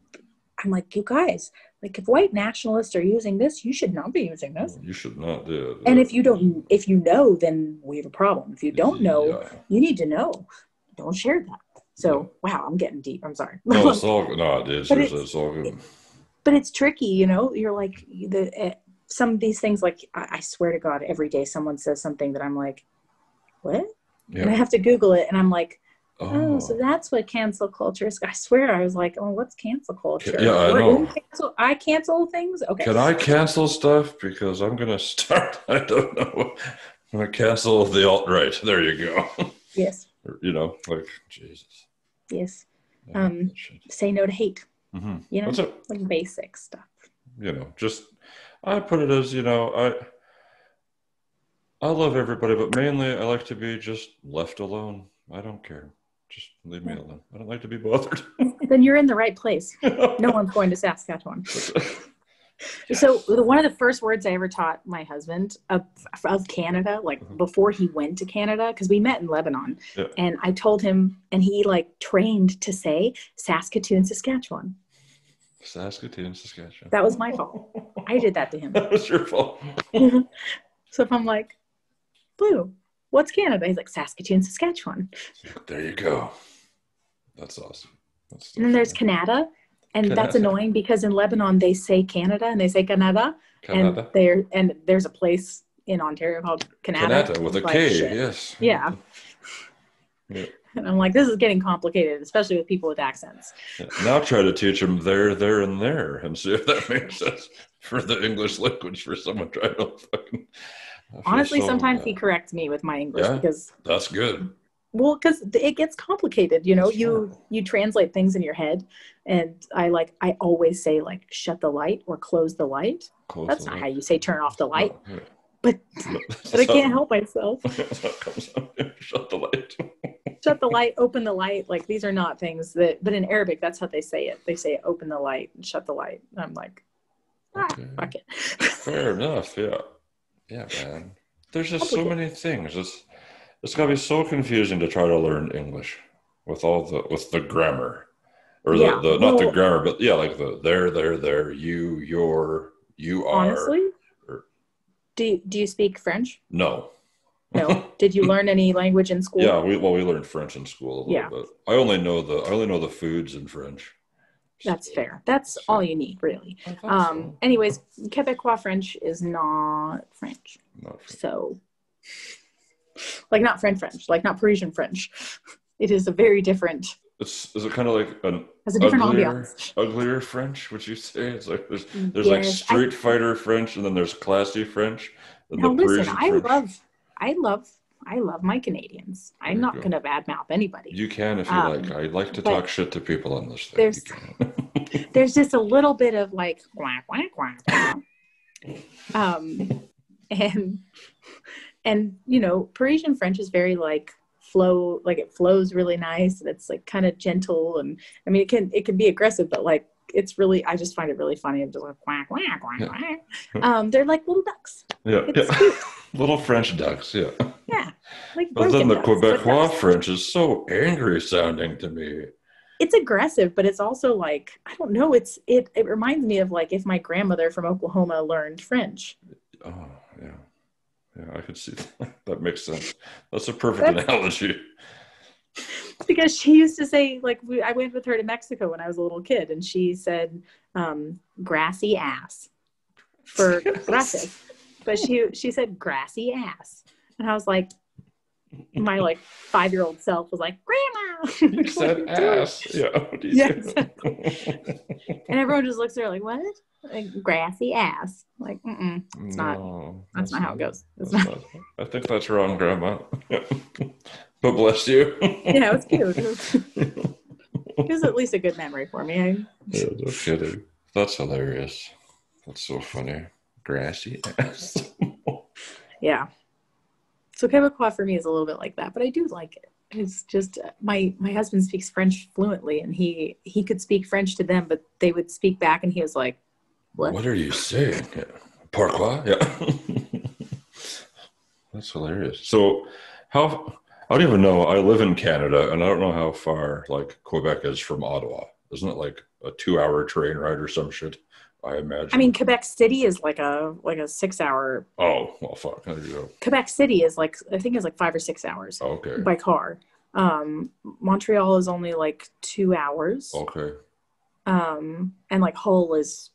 you guys, like if white nationalists are using this, you should not be using this. You should not do it. And if you know, then we have a problem. If you don't know, you need to know. Don't share that. So, wow, I'm getting deep. I'm sorry. No, it's all good. No, it is. It's all good. But it's tricky, you're like some of these things, like I swear to God, every day someone says something that I'm like, what? Yeah. And I have to Google it, and I'm like, oh, so that's what cancel culture is. I swear, I was like, oh, what's cancel culture? Yeah, I know. I cancel things? Okay. Can I cancel stuff? Because I'm going to start, I don't know. I'm going to cancel the alt-right. There you go. Yes. Like, Jesus. Yes. Say no to hate. What's up? Like basic stuff. I put it as, I love everybody, but mainly I like to be just left alone. I don't care. Just leave me alone. I don't like to be bothered. Then you're in the right place. No one's going to Saskatchewan. So one of the first words I ever taught my husband of Canada, like before he went to Canada, because we met in Lebanon, and I told him, and he like trained to say Saskatoon, Saskatchewan. Saskatoon, Saskatchewan. That was my fault. I did that to him. That was your fault. So if I'm like, Blue, what's Canada? He's like, Saskatoon, Saskatchewan. There you go. That's awesome. And then there's Canada. And that's annoying because in Lebanon, they say Canada and they say Canada. And there's a place in Ontario called Canada. Canada with a K, yes. Yeah. And I'm like, this is getting complicated, especially with people with accents. Yeah. Now try to teach them there, and there, and see if that makes sense for the English language for someone trying to fucking... Honestly, sometimes he corrects me with my English because... That's good. Well, because it gets complicated, you translate things in your head, and I always say like shut the light or close the light. That's not how you say turn off the light. No, but I can't help myself. Shut the light. Shut the light, open the light. Like these are not things but in Arabic, that's how they say it. They say open the light and shut the light. And I'm like, fuck it. Fair enough. Yeah. Yeah, man. There's just so many things. It's gotta be so confusing to try to learn English with the grammar, or not the grammar, but like the there, you, your, you are. Honestly, do you speak French? No. No. Did you learn any language in school? Yeah, we learned French in school a little bit. I only know the foods in French. That's fair. That's all you need, really. So. Anyways, Quebecois French is not French. So, like not French, like not Parisian French. It is a very different. Is it kind of like has a different ambiance. Uglier French? Would you say it's like there's like Street Fighter French, and then there's classy French. Now listen, I love my Canadians. I'm not going to badmouth anybody. You can if you like. I like to talk shit to people on this thing. There's just a little bit of like quack quack quack. And Parisian French is very like flow, like it flows really nice, and it's like kind of gentle, and I mean it can be aggressive, but like it's really, I just find it really funny. I'm just like quack quack quack quack. They're like little ducks. Yeah. It's cute. Little French ducks, yeah. Yeah, like But then broken the ducks, but Quebecois ducks. French is so angry sounding to me. It's aggressive, but it's also like, I don't know. It reminds me of like if my grandmother from Oklahoma learned French. Oh, yeah. Yeah, I could see that. That makes sense. That's a perfect That's analogy. because she used to say, like, I went with her to Mexico when I was a little kid, and she said, grassy ass for gracias. But she said grassy ass. And I was like, my like 5-year-old self was like, Grandma, You said ass. Yeah. What do you yeah, do? exactly. And everyone just looks at her like, what? Like, grassy ass. Like, it's not. No, That's not how it goes. It's that's not. not. I think that's wrong, Grandma. But bless you. Yeah, it was cute. It was at least a good memory for me. Yeah, no kidding. That's hilarious. That's so funny. Grassy ass. Yeah. So Quebecois for me is a little bit like that, but I do like it. It's just my husband speaks French fluently, and he could speak French to them, but they would speak back, and he was like, What are you saying? Yeah. Pourquoi? Yeah. That's hilarious. So I don't even know. I live in Canada, and I don't know how far like Quebec is from Ottawa. Isn't it like a 2-hour train ride or some shit? I imagine. I mean, Quebec City is like a 6-hour. Oh, well, fuck. There you go. Quebec City is like, I think it's like 5 or 6 hours Okay. by car. Montreal is only like 2 hours. Okay. And like Hull is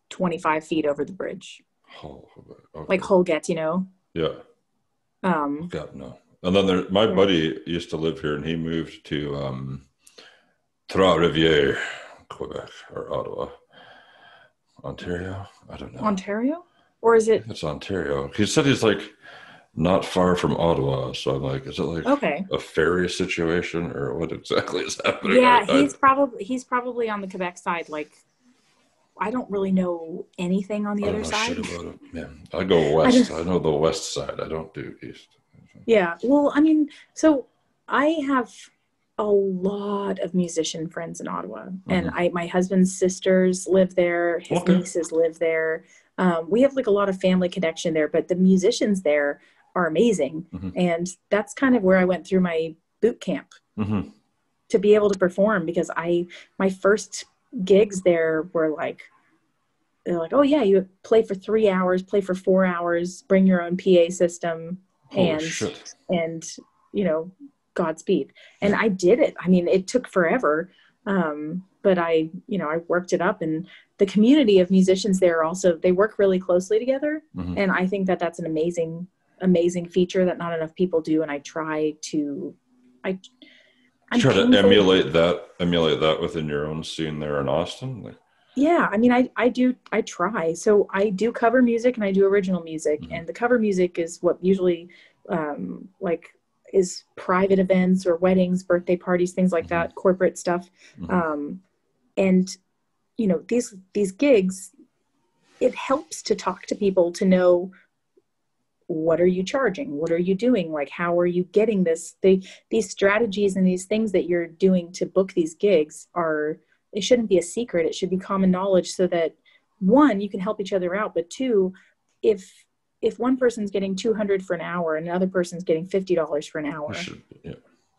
25 feet over the bridge. Oh, okay. Like Hull Gatineau. Yeah. Um, God, no. And then my buddy used to live here, and he moved to Trois-Rivières, Quebec, or Ottawa. Ontario? I don't know. Ontario? Or is it? It's Ontario. He said he's like not far from Ottawa. So I'm like, is it like a ferry situation, or what exactly is happening? Yeah, he's probably on the Quebec side. Like, I don't really know anything on the other side. Shit about it. Yeah, I go west. I know the west side. I don't do east. Yeah. Well, I mean, so I have a lot of musician friends in Ottawa, and my husband's sisters live there. His nieces live there. We have like a lot of family connection there, but the musicians there are amazing. And that's kind of where I went through my boot camp to be able to perform, because my first gigs there were like, they're like, oh yeah, you play for 3 hours, play for 4 hours, bring your own PA system, and you know, Godspeed. And I did it. I mean, it took forever. But I worked it up, and the community of musicians there also, they work really closely together. And I think that that's an amazing feature that not enough people do. And I try to, I'm try to emulate that within your own scene there in Austin. Like, yeah, I mean, I try. So I do cover music and I do original music, and the cover music is what usually, like, is private events or weddings, birthday parties, things like that, corporate stuff. And, you know, these gigs, it helps to talk to people to know, what are you charging? What are you doing? Like, how are you getting this? These strategies and these things that you're doing to book these gigs it shouldn't be a secret. It should be common knowledge, so that, one, you can help each other out, but two, if one person's getting $200 for an hour and another person's getting $50 for an hour,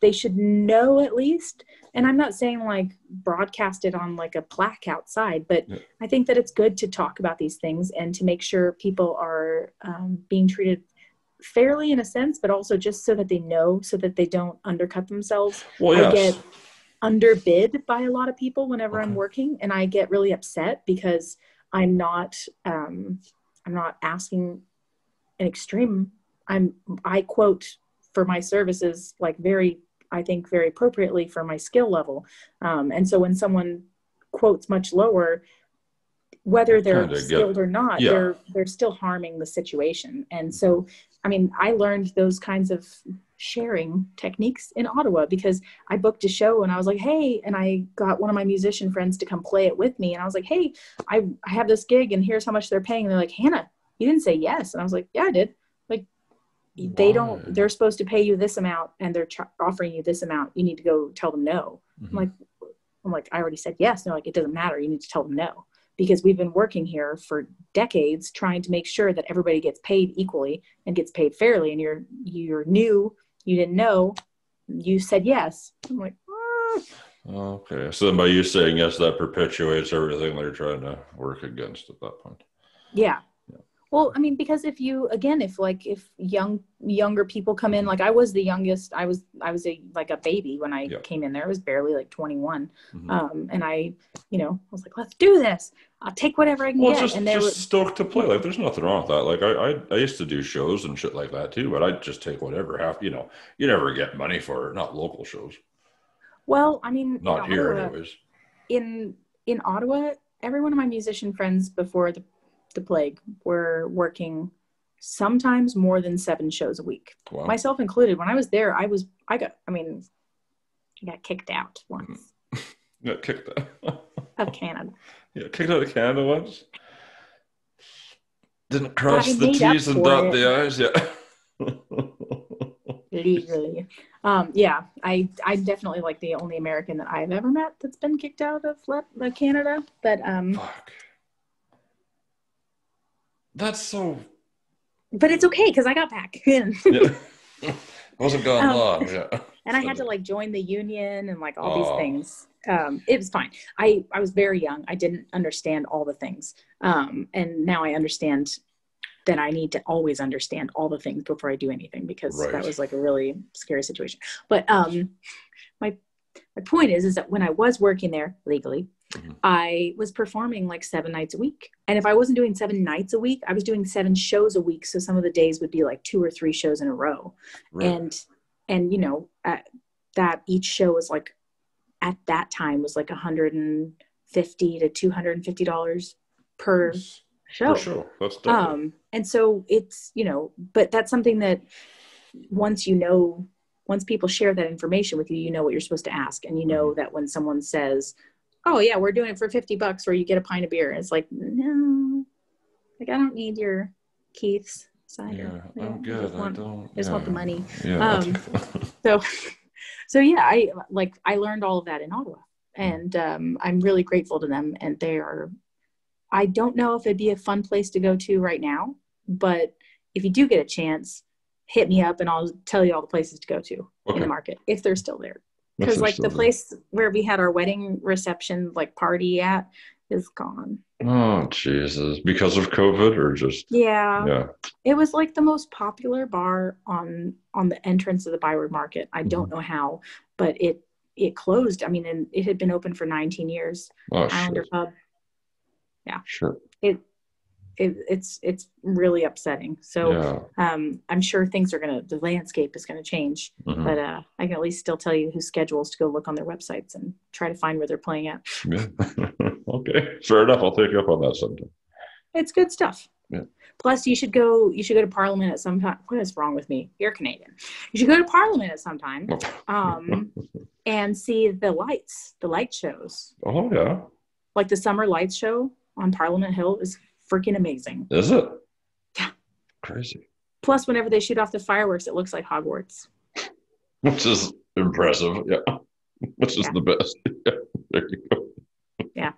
they should know at least. And I'm not saying like broadcast it on like a plaque outside, but I think that it's good to talk about these things and to make sure people are being treated fairly in a sense, but also just so that they know, so that they don't undercut themselves. I get underbid by a lot of people whenever I'm working, and I get really upset because I'm not asking an extreme. I quote for my services like I think very appropriately for my skill level. And so when someone quotes much lower, whether they're skilled or not, they're still harming the situation. And so, I mean, I learned those kinds of sharing techniques in Ottawa because I booked a show and I was like, hey, and I got one of my musician friends to come play it with me. And I was like, hey, I have this gig and here's how much they're paying. And they're like, Hannah, you didn't say yes. And I was like, yeah, I did. Like, they're supposed to pay you this amount and they're offering you this amount. You need to go tell them no. I'm like, I already said yes. And they're like, it doesn't matter. You need to tell them no. because we've been working here for decades trying to make sure that everybody gets paid equally and gets paid fairly. And you're new, you didn't know, you said yes. I'm like, Okay. So then by you saying yes, that perpetuates everything they're trying to work against at that point. yeah. Well, I mean, because if younger people come in, like I was the youngest, I was like a baby when I came in there. I was barely like 21. And I was like, let's do this. I'll take whatever I can get. Just, and just stoked to play. Like, there's nothing wrong with that. Like, I used to do shows and shit like that too, but I'd just take whatever. You never get money for it, not local shows. Well, I mean, not here, anyways. In Ottawa, every one of my musician friends before the plague were working sometimes more than 7 shows a week. Wow. Myself included. When I was there, I got kicked out once. You got kicked out of Canada. Yeah, kicked out of Canada once. Didn't cross the T's and dot the I's. Yeah. Legally. I'm definitely like the only American that I've ever met that's been kicked out of Canada. But fuck. That's so. But it's okay because I got back in. Yeah. Wasn't gone long. Yeah. And I had to like join the union and like all these things. It was fine. I was very young. I didn't understand all the things. And now I understand that I need to always understand all the things before I do anything, because that was like a really scary situation. But my point is that when I was working there legally, I was performing like 7 nights a week. And if I wasn't doing 7 nights a week, I was doing 7 shows a week. So some of the days would be like 2 or 3 shows in a row. Right. And that each show was like, at that time was like $150 to $250 per show. For sure. That's definitely. And so it's, but that's something that once people share that information with you, you know what you're supposed to ask. And you know that when someone says, oh yeah, we're doing it for $50 or you get a pint of beer. It's like, no, like I don't need your Keith's cider. Yeah, I'm good. I just want the money. Yeah. So yeah, I learned all of that in Ottawa, and I'm really grateful to them. And I don't know if it'd be a fun place to go to right now, but if you do get a chance, hit me up and I'll tell you all the places to go to in the market if they're still there. Because like the place where we had our wedding reception like party at is gone. Oh Jesus! Because of COVID or just? Yeah. It was like the most popular bar on the entrance of the Byward Market. I don't know how, but it closed. I mean, and it had been open for 19 years. Oh, Islander Pub. Yeah. Sure. It's really upsetting. So I'm sure the landscape is gonna change. But I can at least still tell you whose schedules to go look on their websites and try to find where they're playing at. Yeah. Okay, fair enough. I'll take you up on that sometime. It's good stuff. Yeah. Plus, you should go to Parliament at some time. What is wrong with me? You're Canadian. You should go to Parliament at some time, and see the light shows. Oh yeah. Like the summer lights show on Parliament Hill is freaking amazing. Is it? Yeah. Crazy. Plus, whenever they shoot off the fireworks, it looks like Hogwarts. Which is impressive. Yeah. Which is the best. Yeah. There you go. Yeah.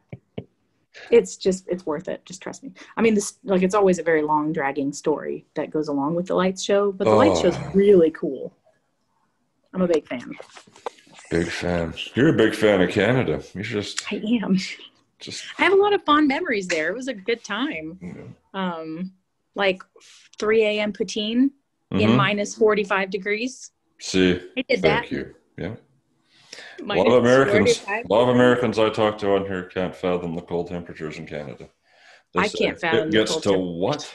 It's worth it. Just trust me. I mean, it's always a very long, dragging story that goes along with the lights show, but the lights show's really cool. I'm a big fan. Big fan. You're a big fan of Canada. I am. I have a lot of fond memories there. It was a good time. Yeah. Like 3 a.m. poutine in minus 45 degrees. See, I did that. Thank you. Yeah. A Minus lot of 45. Americans I talk to on here can't fathom the cold temperatures in Canada. I can't fathom it gets to what?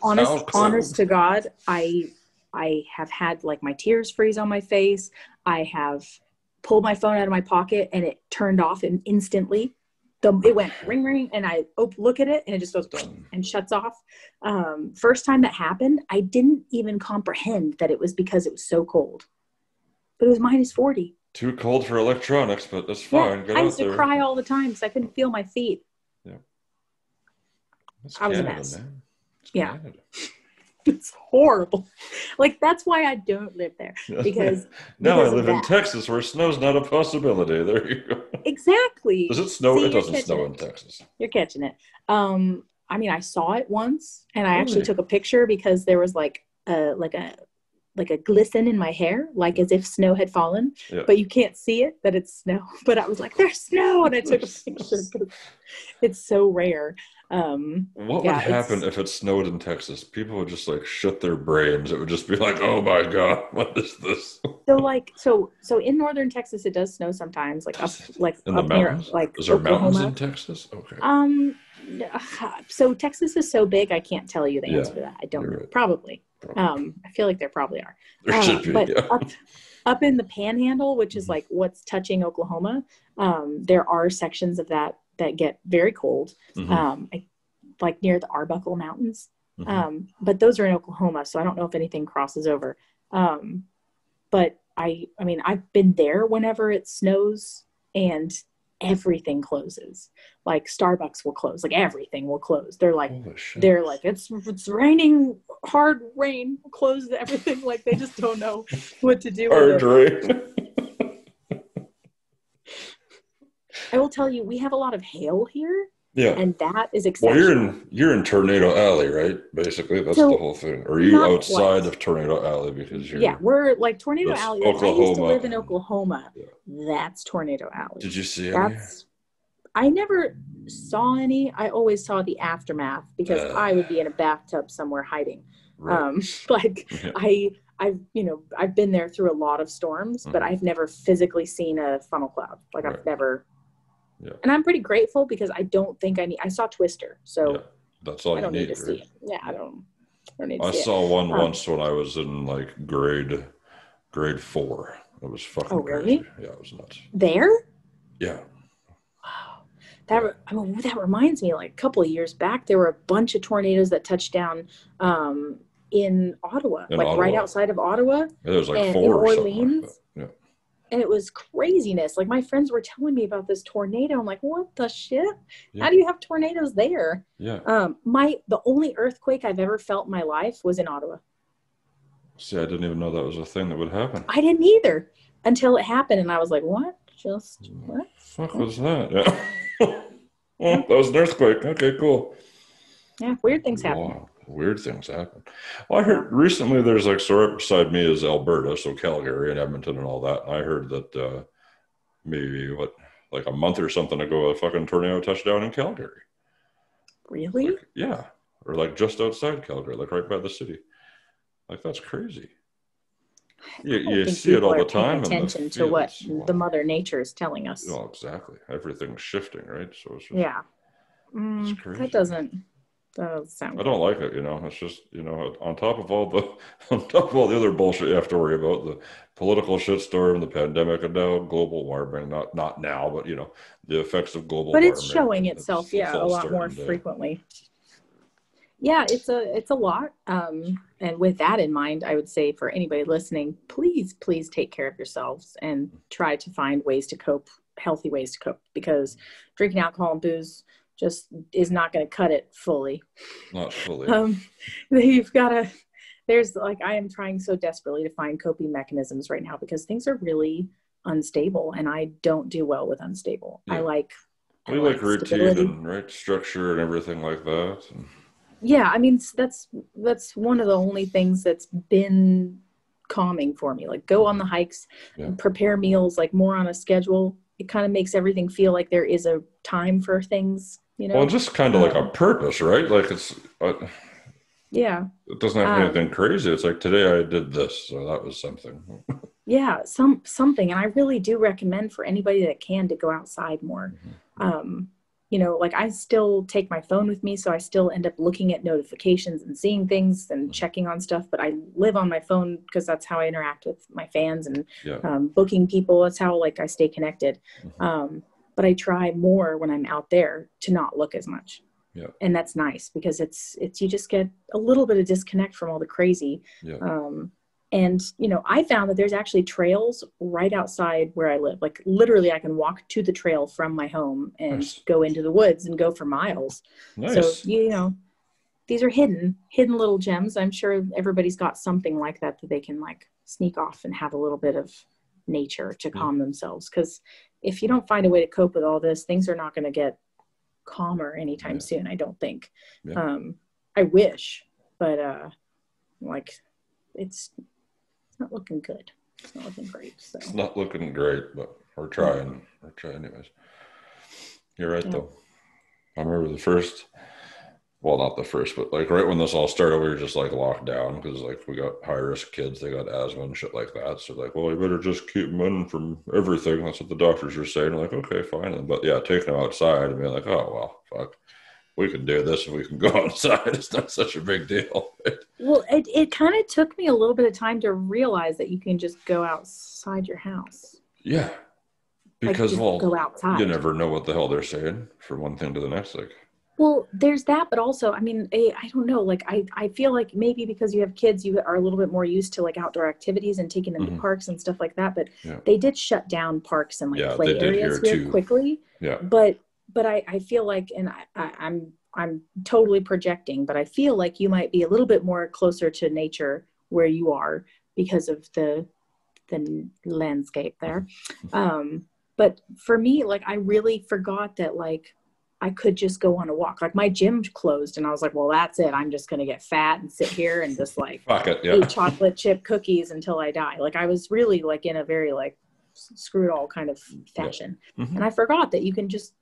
honest to God, I have had like my tears freeze on my face. I have pulled my phone out of my pocket and it turned off and instantly. It went ring, ring, and I look at it and it just goes and shuts off. First time that happened, I didn't even comprehend that it was because it was so cold. But it was minus 40. Too cold for electronics, but that's fine. Yeah, I used to cry all the time because I couldn't feel my feet. Yeah. I was a mess. Man. Yeah. It's horrible. Like, that's why I don't live there, because now I of live in that. Texas where snow's not a possibility. There you go. Exactly. Does it snow? See, It you're doesn't catching snow it. in Texas. You're catching it. I mean, I saw it once, and I actually Really? took a picture because there was like a glisten in my hair, like as if snow had fallen, Yeah. but you can't see it, that it's snow. But I was like, there's snow, and I took a picture because it's so rare. What would yeah, happen if it snowed in Texas? People would just like shut their brains. It would just be like, oh my God, what is this? So in northern Texas it does snow sometimes, like In the up near mountains? like Is there mountains Oklahoma. in Texas? Okay. So Texas is so big, I can't tell you the answer to that. I don't know. Right. Probably. I feel like there probably are. There should be. But Yeah. up in the Panhandle, which is like what's touching Oklahoma, there are sections of that get very cold, like near the Arbuckle Mountains. But those are in Oklahoma, so I don't know if anything crosses over. But I mean, I've been there whenever it snows, and everything closes. Like Starbucks will close, like everything will close. They're like it's raining, hard rain, we'll close everything. Like they just don't know what to do with it. I will tell you, we have a lot of hail here. Yeah. And that is exceptional. Well, you're in Tornado Alley, right? Basically, that's the whole thing. Or are you outside of Tornado Alley because you're? Yeah, we're like Tornado Alley. Like, I used to live in Oklahoma. Yeah. That's Tornado Alley. Did you see any? I never saw any. I always saw the aftermath because I would be in a bathtub somewhere hiding. Right. I've been there through a lot of storms, but I've never physically seen a funnel cloud. Like I've never. Yeah. And I'm pretty grateful because I don't think I saw Twister, so that's all I don't you need to right? see it. Yeah, I don't need to see it. I saw one once when I was in like grade 4. It was fucking crazy. Yeah, it was nuts. There? Yeah. Wow. That reminds me, like a couple of years back, there were a bunch of tornadoes that touched down in Ottawa, right outside of Ottawa. Yeah, it was like and 4 in or Orleans. something like that. Yeah. And it was craziness. Like my friends were telling me about this tornado. I'm like, what the shit? Yeah. How do you have tornadoes there? Yeah. The only earthquake I've ever felt in my life was in Ottawa. See, I didn't even know that was a thing that would happen. I didn't either until it happened, and I was like, what? What? Fuck was that? Yeah. That was an earthquake. Okay, cool. Yeah, weird things happen. Wow. Weird things happen. Well, I heard recently there's like, so right beside me is Alberta, so Calgary and Edmonton and all that. And I heard that maybe like a month or something ago, a fucking tornado touched down in Calgary. Really? Like, yeah. Or like just outside Calgary, like right by the city. Like that's crazy. You see it all the time. Attention to what the Mother Nature is telling us. Oh, exactly. Everything's shifting, right? So it's just, it's crazy. That doesn't sound good. I don't like it, It's just, on top of all the other bullshit you have to worry about, the political shitstorm, the pandemic, and now global warming. Not now, but the effects of global warming. But it's showing itself, a lot more frequently. Yeah, it's a lot. And with that in mind, I would say for anybody listening, please take care of yourselves and try to find ways to cope, healthy ways to cope, because drinking alcohol and booze just is not going to cut it fully. Not fully. You've got to, I am trying so desperately to find coping mechanisms right now because things are really unstable and I don't do well with unstable. Yeah. We like routine and structure and everything like that. Yeah, I mean, that's one of the only things that's been calming for me. Like go on the hikes, prepare meals, like more on a schedule. It kind of makes everything feel like there is a time for things, Well, just kind of like a purpose, right? Like it's, it doesn't have anything crazy. It's like today I did this, so that was something. Yeah, something. And I really do recommend for anybody that can to go outside more. Like I still take my phone with me, so I still end up looking at notifications and seeing things and checking on stuff, but I live on my phone because that's how I interact with my fans and booking people. That's how I stay connected. But I try more when I'm out there to not look as much. Yeah. And that's nice because it's you just get a little bit of disconnect from all the crazy. Yeah. And, I found that there's actually trails right outside where I live. Like literally I can walk to the trail from my home and go into the woods and go for miles. Nice. So, these are hidden little gems. I'm sure everybody's got something like that they can like sneak off and have a little bit of nature to calm themselves. Because if you don't find a way to cope with all this, things are not going to get calmer anytime soon, I don't think. I wish, but like it's not looking good. It's not looking great. So it's not looking great, but we're trying. We're trying anyways. You're right though. I remember the first, well, not the first, but like right when this all started, we were just like locked down because like we got high risk kids, they got asthma and shit like that. So like, well, you better just keep them in from everything. That's what the doctors are saying. Like, okay, fine. But yeah, taking them outside and being like, oh well, fuck, we can do this and we can go outside. It's not such a big deal. Well, it kind of took me a little bit of time to realize that you can just go outside your house. Yeah. Because, like, well, go outside. You never know what the hell they're saying from one thing to the next. Like, well, there's that, but also, I mean, I don't know. Like, I feel like maybe because you have kids, you are a little bit more used to like outdoor activities and taking them to parks and stuff like that. But they did shut down parks and like play areas here quickly. Yeah. But I feel like, and I'm totally projecting, but I feel like you might be a little bit more closer to nature where you are because of the landscape there. But for me, like, I really forgot that, like, I could just go on a walk. Like, my gym closed, and I was like, well, that's it. I'm just going to get fat and sit here and just, like, eat chocolate chip cookies until I die. Like, I was really, like, in a very, like, screw it all kind of fashion. And I forgot that you can just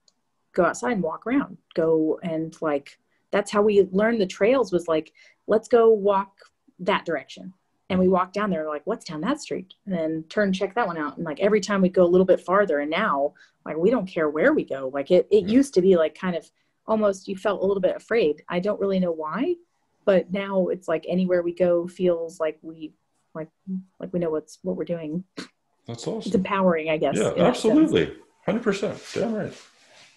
go outside and walk around. Go and, like, that's how we learned the trails was, like, let's go walk that direction. And we walked down there, like, what's down that street? And then check that one out. And like every time we go a little bit farther, and now like we don't care where we go. Like it used to be like kind of almost you felt a little bit afraid. I don't really know why, but now it's like anywhere we go feels like we like we know what we're doing. That's awesome. It's empowering, I guess. Yeah, absolutely. 100%. Damn right.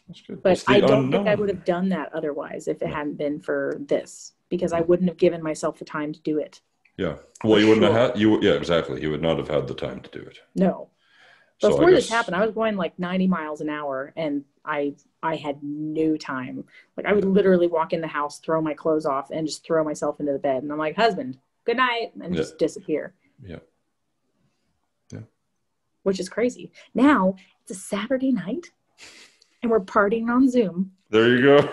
That's good. But I don't think I would have done that otherwise if it hadn't been for this, because I wouldn't have given myself the time to do it. Yeah. Well, you wouldn't have had, yeah, exactly. You would not have had the time to do it. No. Before this happened, I was going like 90 miles an hour and I had no time. Like I would literally walk in the house, throw my clothes off and just throw myself into the bed. And I'm like, husband, good night. And just disappear. Yeah. Yeah. Which is crazy. Now it's a Saturday night and we're partying on Zoom. There you go.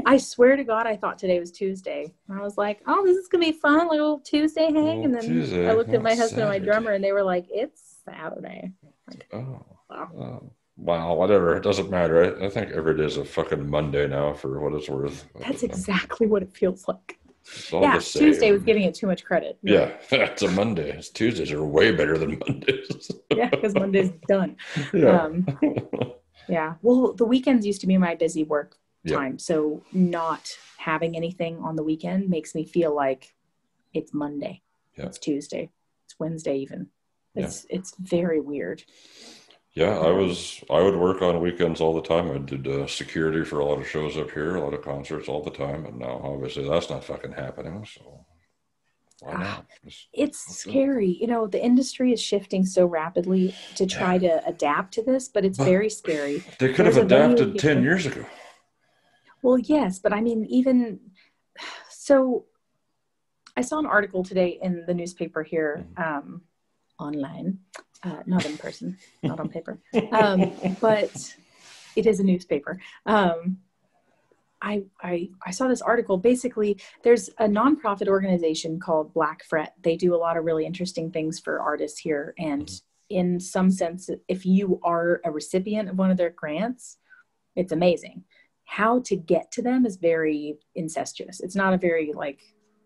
I swear to God, I thought today was Tuesday. And I was like, oh, this is going to be fun, like a little Tuesday hang. And then I looked at my husband and my drummer, and they were like, it's Saturday. Like, wow, whatever. It doesn't matter. I think every day is a fucking Monday now for what it's worth. That's exactly what it feels like. Yeah, Tuesday was giving it too much credit. Yeah, it's a Monday. It's Tuesdays are way better than Mondays. Yeah, because Monday's done. Yeah. Yeah. Well, the weekends used to be my busy work time. So not having anything on the weekend makes me feel like it's Monday. Yeah. It's Tuesday. It's Wednesday even. It's very weird. Yeah, I would work on weekends all the time. I did security for a lot of shows up here, a lot of concerts all the time. And now obviously that's not fucking happening. So why not? It's scary. You know, the industry is shifting so rapidly to try to adapt to this, but it's very scary. They could have adapted 10 years ago. Well, yes, but I mean, even so, I saw an article today in the newspaper here, online, not in person, not on paper, but it is a newspaper. I saw this article. Basically, there's a nonprofit organization called Black Fret. They do a lot of really interesting things for artists here. And in some sense, if you are a recipient of one of their grants, it's amazing. How to get to them is very incestuous. It's not a very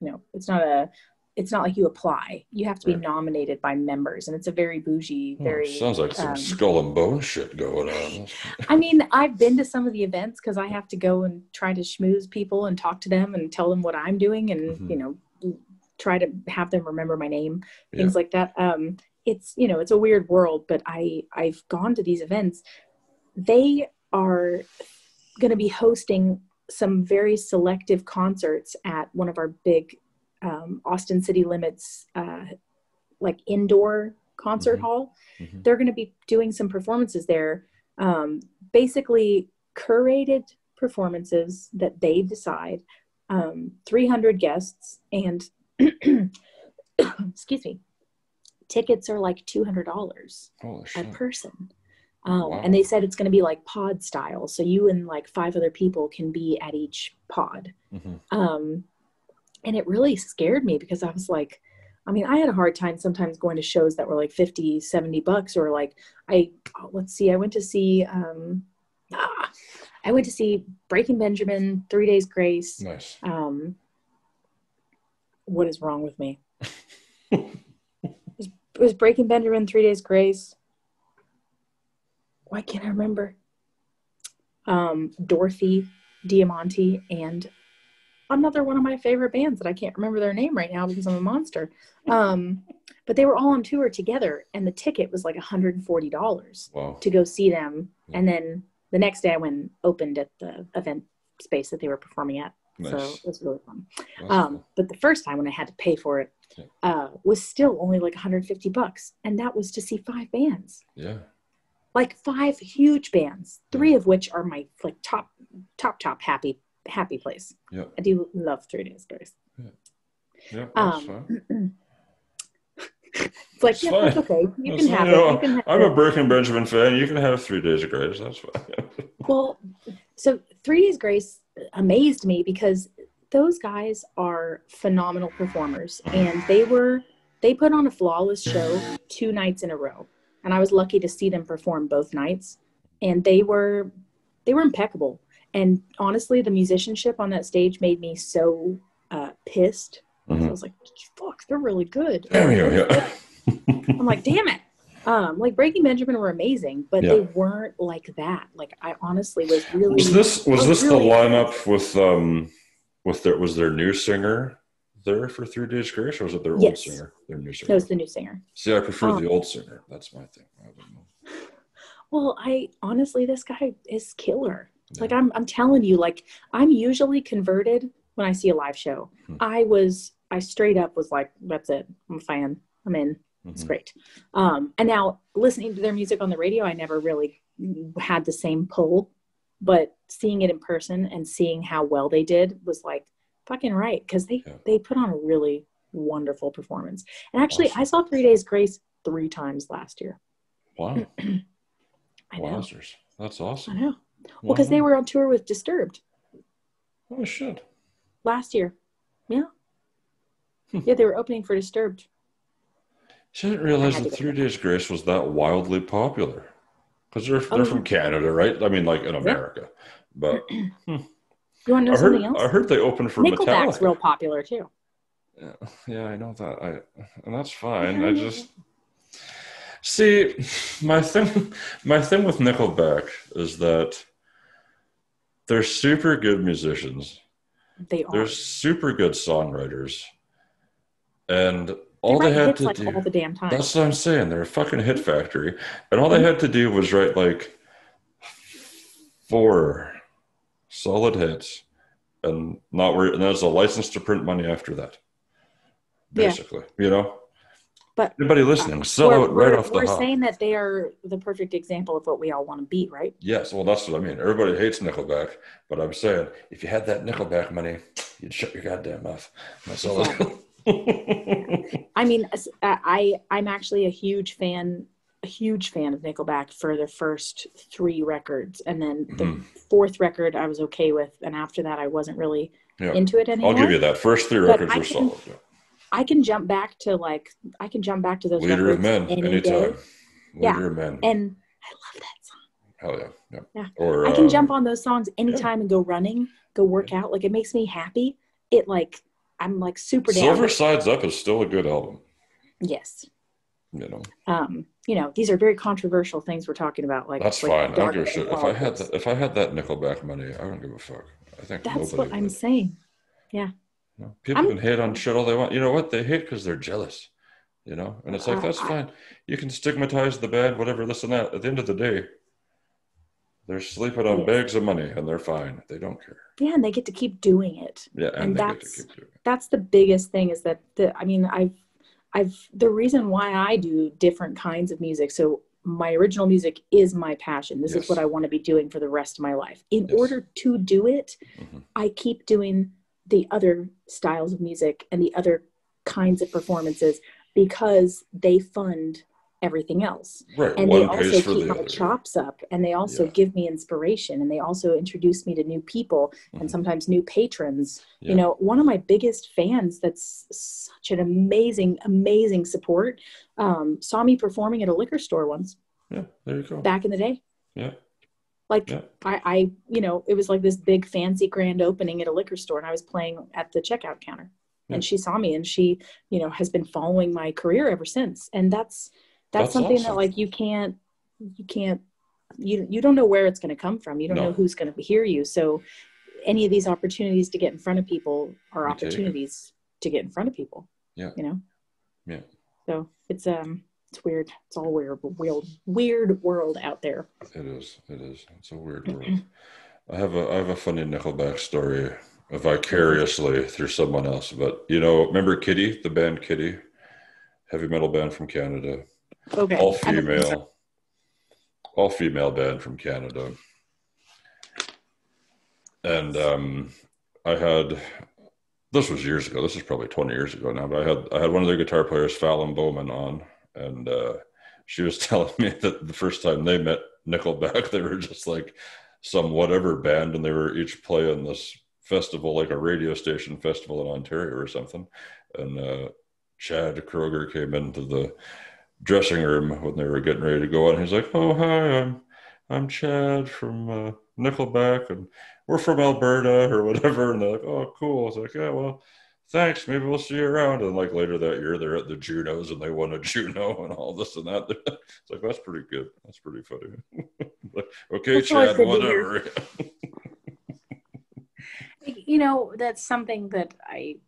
it's not like you apply. You have to be nominated by members, and it's a very bougie, sounds like some skull and bone shit going on. I mean, I've been to some of the events because I have to go and try to schmooze people and talk to them and tell them what I'm doing and, try to have them remember my name, things like that. It's a weird world, but I've gone to these events. They are going to be hosting some very selective concerts at one of our big Austin City Limits like indoor concert hall. They're going to be doing some performances there, basically curated performances that they decide, 300 guests, and excuse me, tickets are like $200 a person. Wow. And they said it's going to be like pod style. So you and like 5 other people can be at each pod. And it really scared me because I was like, I mean, I had a hard time sometimes going to shows that were like $50, $70, or like, I went to see Breaking Benjamin, 3 Days Grace. Nice. What is wrong with me? It was Breaking Benjamin, 3 Days Grace. Why can't I remember? Dorothy, Diamante, and another one of my favorite bands that I can't remember their name right now because I'm a monster. But they were all on tour together, and the ticket was like $140 to go see them. Yeah. And then the next day I went and opened at the event space that they were performing at. Nice. So it was really fun. Cool. But the first time when I had to pay for it was still only like $150. And that was to see 5 bands. Yeah. Like 5 huge bands, 3 of which are my like top happy place. Yeah. I do love 3 Days Grace. Yeah. That's fine. It's like, yeah, that's okay. You can have it. I'm a Breaking Benjamin fan. You can have 3 Days of Grace. That's fine. Well, so 3 Days Grace amazed me because those guys are phenomenal performers, and they put on a flawless show 2 nights in a row. And I was lucky to see them perform both nights, and they were impeccable. And honestly, the musicianship on that stage made me so pissed. So I was like, fuck, they're really good. I'm like, damn it. Like Breaking Benjamin were amazing, but they weren't like that. Like I honestly was really. Was this the lineup was their new singer there for 3 Days Grace, or was it their old singer? Their new singer. No, it was the new singer. See, I prefer the old singer. That's my thing. I don't know. Well, honestly, this guy is killer. Yeah. Like I'm telling you, like I'm usually converted when I see a live show. I straight up was like, that's it. I'm a fan. I'm in. It's great. And now listening to their music on the radio, I never really had the same pull, but seeing it in person and seeing how well they did was like fucking right. Cause they put on a really wonderful performance. And actually I saw 3 Days Grace 3 times last year. Wow. I know. Wowzers. That's awesome. I know. Well, cause they were on tour with Disturbed. Oh, shit. Last year. Yeah. Yeah. They were opening for Disturbed. I didn't realize that 3 Days Grace was that wildly popular. Because they're from Canada, right? I mean, like in America. But you want to know something else? I heard they opened for Nickelback's Metallica. Real popular too. Yeah, I know that. And that's fine. I just see my thing with Nickelback is that they're super good musicians. They're super good songwriters, and all they had to do, all the damn time. That's what I'm saying. They're a fucking hit factory. And all they had to do was write like 4 solid hits and not worry. And there's a license to print money after that. Basically, you know? But anybody listening, sell out right off the hop. We're saying that they are the perfect example of what we all want to be, right? Yes. Well, that's what I mean. Everybody hates Nickelback, but I'm saying if you had that Nickelback money, you'd shut your goddamn mouth. That's all. I mean, I'm actually a huge fan of Nickelback for the first 3 records, and then the 4th record I was okay with, and after that I wasn't really into it anymore. I'll give you that. First 3 records were solid. I can jump back to those Leader records of Men anytime. Leader of Men, and I love that song. Hell yeah. Or I can jump on those songs anytime and go running, go work out. Like it makes me happy. It like. I'm like super down. Silver Sides Up is still a good album. Yes. You know, these are very controversial things we're talking about. Like that's fine. I don't give a shit. If I had that Nickelback money, I don't give a fuck. I think that's what I'm saying. Yeah. No, people can hate on shit all they want. You know what? They hate because they're jealous. You know, and it's like that's fine. You can stigmatize the bad, whatever, this and that. At the end of the day, they're sleeping on bags of money, and they're fine. They don't care. Yeah, and they get to keep doing it. Yeah, and that's the biggest thing is that I've the reason why I do different kinds of music. So my original music is my passion. This is what I want to be doing for the rest of my life. In order to do it, I keep doing the other styles of music and the other kinds of performances because they fund everything else. Right. And One they also for keep the my other. chops up, and they also give me inspiration, and they also introduce me to new people and sometimes new patrons. You know, one of my biggest fans that's such an amazing support saw me performing at a liquor store once. Yeah, there you go. Back in the day. Yeah. Like I you know, it was like this big fancy grand opening at a liquor store, and I was playing at the checkout counter. And she saw me, and she, you know, has been following my career ever since. And that's something awesome. that like you don't know where it's going to come from. You don't know who's going to hear you. So any of these opportunities to get in front of people are opportunities to get in front of people. Yeah. You know? Yeah. So it's weird. It's all weird world out there. It is. It's a weird world. I have a funny Nickelback story vicariously through someone else, but you know, remember Kitty, the band Kitty, heavy metal band from Canada. Okay. All female band from Canada. And this was years ago. This is probably 20 years ago now, but I had one of their guitar players, Fallon Bowman, on, and she was telling me that the first time they met Nickelback, they were just like some whatever band, and they were each playing this festival, like a radio station festival in Ontario or something. And Chad Kroger came into the dressing room when they were getting ready to go on. He's like, "Oh, hi, I'm Chad from Nickelback, and we're from Alberta or whatever." And they're like, "Oh, cool." I was like, "Yeah, well, thanks. Maybe we'll see you around." And like later that year, they're at the Junos and they won a Juno and all this and that. It's like, that's pretty good. That's pretty funny. Like, okay, that's Chad, whatever. You know, that's something that I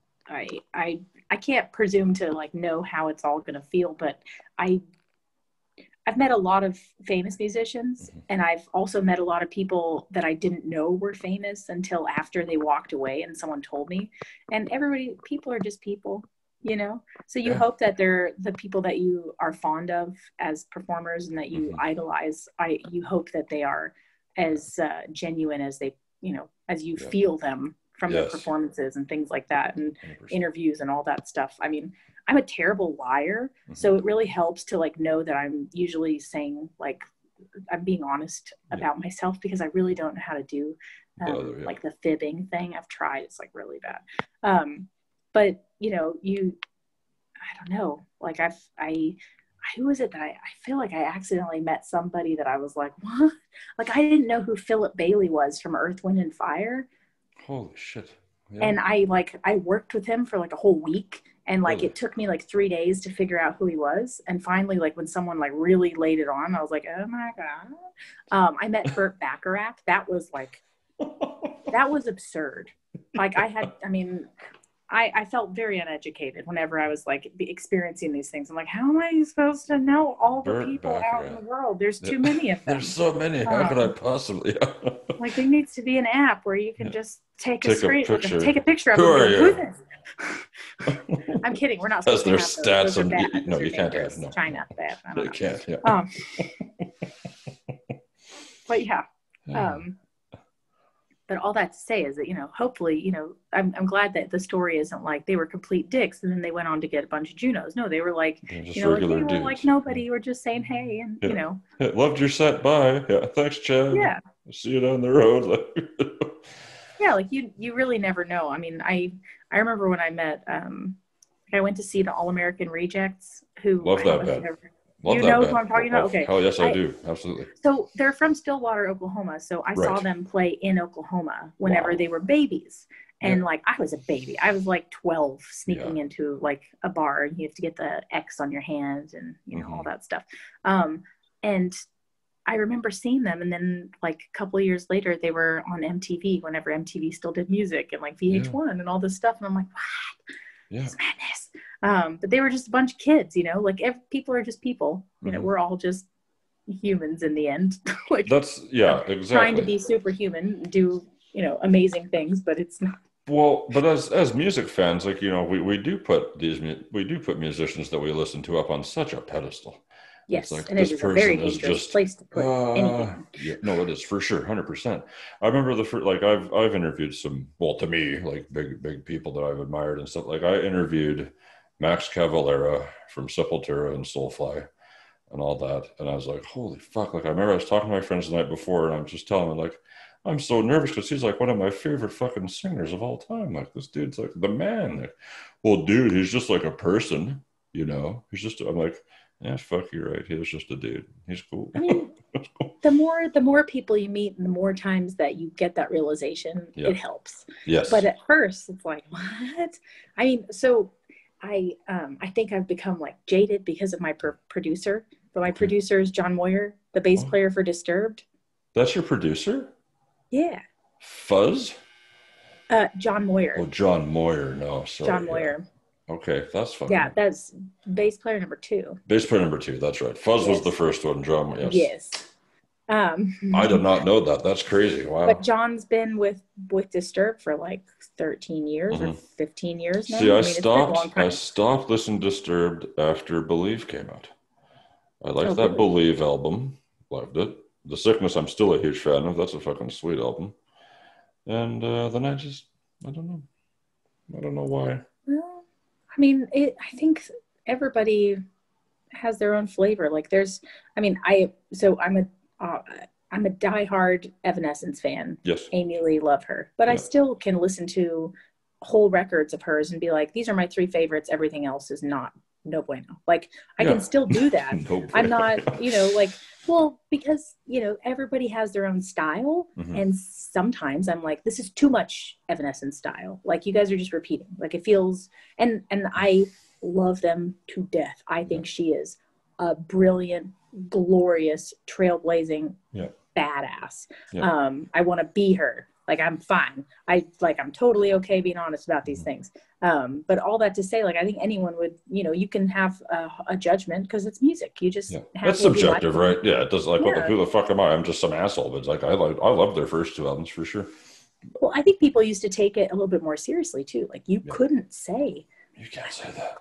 can't presume to like know how it's all going to feel, but I've met a lot of famous musicians, and I've also met a lot of people that I didn't know were famous until after they walked away and someone told me. And people are just people, you know? So you hope that they're the people that you are fond of as performers and that you idolize. You hope that they are as genuine as they, you know, as you feel them from their performances and things like that, and 100%. Interviews and all that stuff. I mean, I'm a terrible liar, so it really helps to like know that I'm usually saying like I'm being honest about myself, because I really don't know how to do like the fibbing thing. I've tried; it's like really bad. But you know, I don't know. Like who was it that I feel like I accidentally met somebody that I was like, what? Like I didn't know who Philip Bailey was from Earth, Wind and Fire. Holy shit. Yeah. And I worked with him for like a whole week, and like it took me like 3 days to figure out who he was. And finally, like when someone like really laid it on, I was like, oh my God. I met Burt Bacharach. That was like, that was absurd. Like I felt very uneducated whenever I was like experiencing these things. I'm like, how am I supposed to know all the people out in the world? There's too many of them. There's so many. How could I possibly? Like there needs to be an app where you can just take a picture of Who them. Are you? Who's this? I'm kidding. We're not supposed to have those. Stats and bad. No, you can't have. No, China bad. I don't know. Can't. Yeah. But yeah. But all that to say is that, you know, hopefully, you know, I'm glad that the story isn't like they were complete dicks and then they went on to get a bunch of Junos. No, they were like, you know, like, hey, we're like nobody. We're just saying hey, and you know. Yeah, loved your set. Bye. Yeah, thanks, Chad. Yeah. See you down the road. Yeah, like you really never know. I mean, I remember when I met I went to see the All American Rejects, who love that band. You know who I'm talking about? Okay. Oh, yes, I do. Absolutely. So they're from Stillwater, Oklahoma. So I saw them play in Oklahoma whenever they were babies. And like, I was a baby. I was like 12 sneaking into like a bar, and you have to get the X on your hand and, you know, all that stuff. And I remember seeing them. And then like a couple of years later, they were on MTV whenever MTV still did music, and like VH1 and all this stuff. And I'm like, what? Yeah. It's madness. But they were just a bunch of kids, you know, like people are just people, you know, we're all just humans in the end. Like that's, exactly. Trying to be superhuman, do, you know, amazing things, but it's not. Well, but as music fans, like, you know, we do put musicians that we listen to up on such a pedestal. Yes, It's like, and it this is a very person is dangerous just, place to put anything. yeah, no, it is for sure, 100%. I remember the first, like, I've interviewed some, well, to me, like big people that I've admired and stuff. Like, I interviewed Max Cavalera from Sepultura and Soulfly and all that, and I was like, holy fuck! Like, I remember I was talking to my friends the night before, and I'm just telling them, like, I'm so nervous because he's like one of my favorite fucking singers of all time. Like, this dude's like the man. Like, well, dude, he's just like a person, you know. He's just. I'm like, yeah, fuck, you're right. He was just a dude. He's cool. I mean, the more people you meet and the more times that you get that realization, Yeah. it helps. Yes. But at first it's like, what? I mean, so I think I've become like jaded because of my producer. But my producer is John Moyer, the bass player for Disturbed. That's your producer? Yeah. Fuzz? John Moyer. Oh, John Moyer. No, sorry. John Moyer. Yeah. Okay, that's fucking. Yeah, that's bass player number 2. Bass player number 2. That's right. Fuzz was the first one. John. Yes. Yes. I did not know that. That's crazy. Wow. But John's been with Disturbed for like 13 years or 15 years now. See, I mean, stopped listening to Disturbed after Believe came out. I liked that really? Believe album. Loved it. The Sickness, I'm still a huge fan of. That's a fucking sweet album. And then I don't know. I don't know why. Well, I mean, I think everybody has their own flavor. Like I'm a diehard Evanescence fan. Yes. Amy Lee, love her. But I still can listen to whole records of hers and be like, these are my 3 favorites. Everything else is not no bueno. Like, I can still do that. No bueno. I'm not, like, well, because, everybody has their own style. And sometimes I'm like, this is too much Evanescence style. Like, you guys are just repeating. Like, it feels, and I love them to death. I think she is a brilliant, glorious, trailblazing badass. I want to be her. Like, I'm fine. I'm totally okay being honest about these things. But all that to say, like, I think anyone would, you can have a judgment because it's music. You just have it's subjective, right? Yeah, it does. Like, who the fuck am I? I'm just some asshole. But it's like, I love their first 2 albums for sure. Well, I think people used to take it a little bit more seriously too. Like, you couldn't say. You can't say that.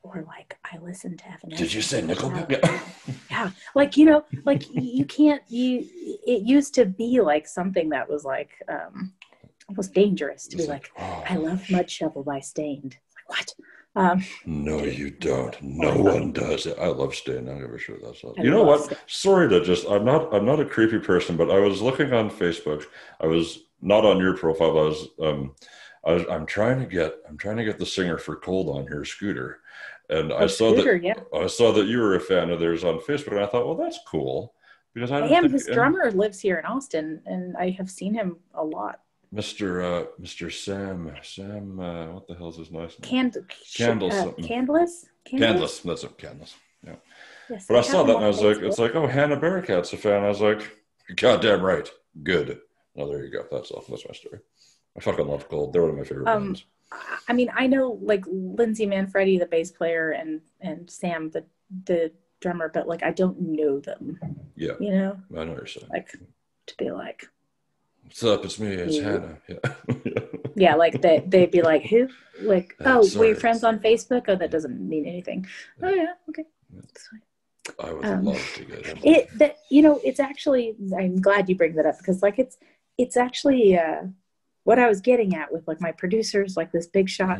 Or like, I listened to Evanescence. Did you say Nickelback? Yeah. Like, you can't, it used to be like something that was like, almost dangerous to be like, I love Mud Shovel by Stained. Like, what? No, you don't. No one does it. I love Stained. I don't give a shit. That's all. You know what? Stained. Sorry to just, I'm not a creepy person, but I was looking on Facebook. I was not on your profile. I'm trying to get the singer for Cold on here, Scooter. And I saw that you were a fan of theirs on Facebook, and I thought, well, that's cool because I am. His drummer lives here in Austin, and I have seen him a lot. Mr. Sam, what the hell's his nice name? Candless. That's it. Candless. Yeah. Yes, but I saw that, and I was like, it's like, oh, Hanna Barakat's a fan. I was like, goddamn right, good. Oh, there you go. That's all. That's my story. I fucking love Cold. They're one of my favorite bands. I mean, I know like Lindsay Manfredi, the bass player, and Sam, the drummer, but like, I don't know them. Yeah. I know what you're saying. Like, to be like, what's up? It's me. It's Hannah. Yeah. Yeah. Like they'd be like, who? Like, we're friends on Facebook. Oh, that doesn't mean anything. Oh yeah. Okay. That's fine. I would love to get him. It's actually, I'm glad you bring that up because like, it's actually, what I was getting at with like my producers, like this big shot,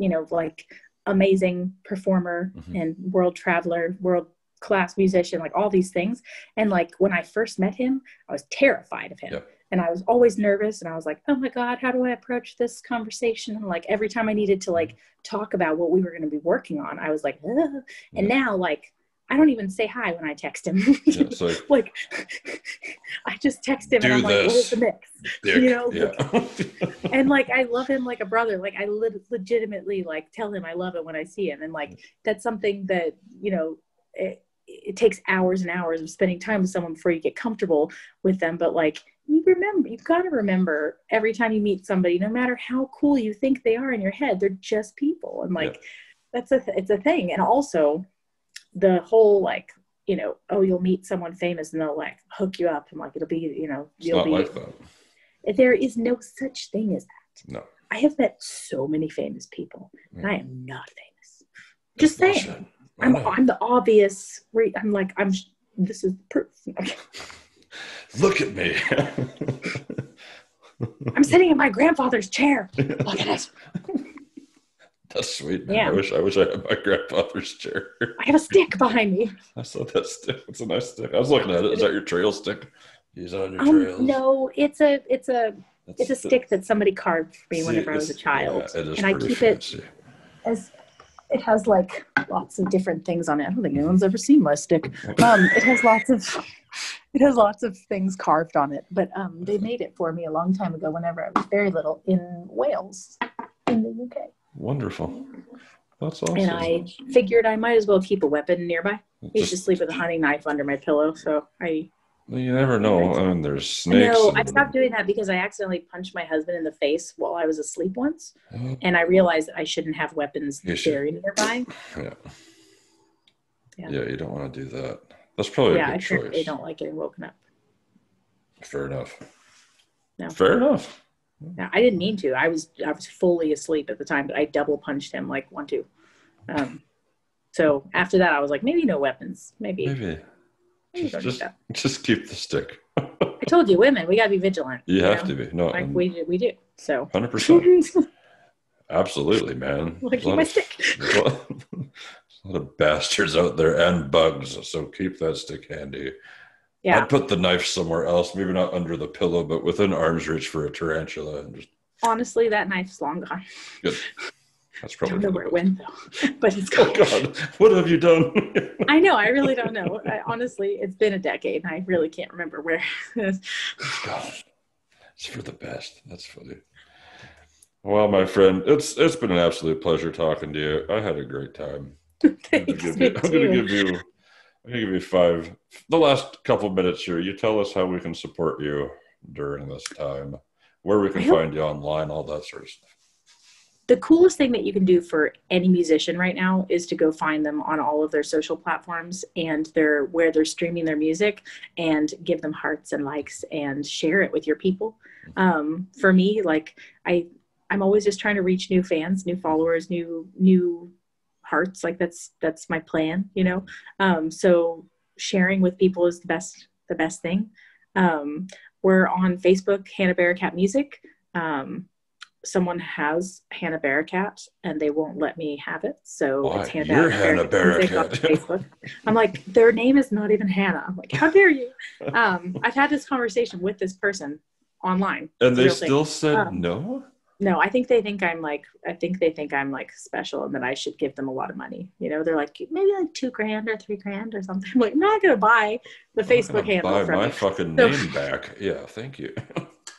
like amazing performer and world traveler, world class musician, like all these things. And like, when I first met him, I was terrified of him. And I was always nervous. And I was like, oh my God, how do I approach this conversation? And like, every time I needed to like talk about what we were going to be working on, I was like, ugh. And now like, I don't even say hi when I text him. Like, I just text him and I'm like, what is the mix? And like, I love him like a brother. Like, I legitimately like tell him I love him when I see him. And like, that's something that, it takes hours and hours of spending time with someone before you get comfortable with them. But like, you've got to remember every time you meet somebody, no matter how cool you think they are in your head, they're just people. And like, it's a thing. And also, the whole like, you'll meet someone famous and they'll like hook you up and like it'll be, you'll be like that. There is no such thing as that. No. I have met so many famous people and I am not famous. Just saying. I'm the obvious. I'm like, this is proof. Look at me. I'm sitting in my grandfather's chair. Look at it. That's sweet, man. Yeah. I wish I had my grandfather's chair. I have a stick behind me. I saw that stick. It's a nice stick. I was looking at it. Is that your trail stick? Use it on your trails? No, it's a stick that somebody carved for me whenever I was a child. Yeah, it is and I keep fancy. it as it has like lots of different things on it. I don't think anyone's ever seen my stick. It has lots of things carved on it. But they made it for me a long time ago whenever I was very little in Wales, in the UK. Wonderful. That's awesome. And I figured I might as well keep a weapon nearby. I used to sleep with a hunting knife under my pillow, so you never know. I mean, there's snakes. No, I stopped doing that because I accidentally punched my husband in the face while I was asleep once, and I realized that I shouldn't have weapons buried nearby. Yeah, you don't want to do that. That's probably a good choice. They don't like getting woken up. Fair enough. No. Fair enough. No, I didn't mean to. I was fully asleep at the time, but I double punched him like 1-2. So after that, I was like, maybe no weapons. Maybe just keep the stick. I told you, women, we gotta be vigilant. You have to be. No, like we do. So 100%. Absolutely, man. Well, keep my stick. There's a lot of bastards out there and bugs, so keep that stick handy. Yeah. I'd put the knife somewhere else, maybe not under the pillow, but within arm's reach for a tarantula. And just... Honestly, that knife's long gone. Good. That's probably. I don't know where it went though, but it's gone. Oh God, what have you done? I know. I really don't know. Honestly, it's been a decade, and I really can't remember where. God, it's for the best. That's funny. Well, my friend, it's been an absolute pleasure talking to you. I had a great time. Thanks, I'm gonna give you the last couple minutes here. You tell us how we can support you during this time, where we can find you online, all that sort of stuff. The coolest thing that you can do for any musician right now is to go find them on all of their social platforms and where they're streaming their music, and give them hearts and likes and share it with your people. For me, like I'm always just trying to reach new fans, new followers, new hearts. Like that's my plan, you know? So sharing with people is the best thing. We're on Facebook, Hanna Barakat Music. Someone has Hanna Barakat and they won't let me have it. So it's Hanna Barakat on Facebook. I'm like, their name is not even Hannah. I'm like, how dare you? I've had this conversation with this person online. And they still said no? No, I think they think I'm like special and that I should give them a lot of money. You know, they're like, maybe like $2,000 or $3,000 or something. I'm like, I'm not going to buy the Facebook handle buy from my you. fucking name back. Yeah, thank you.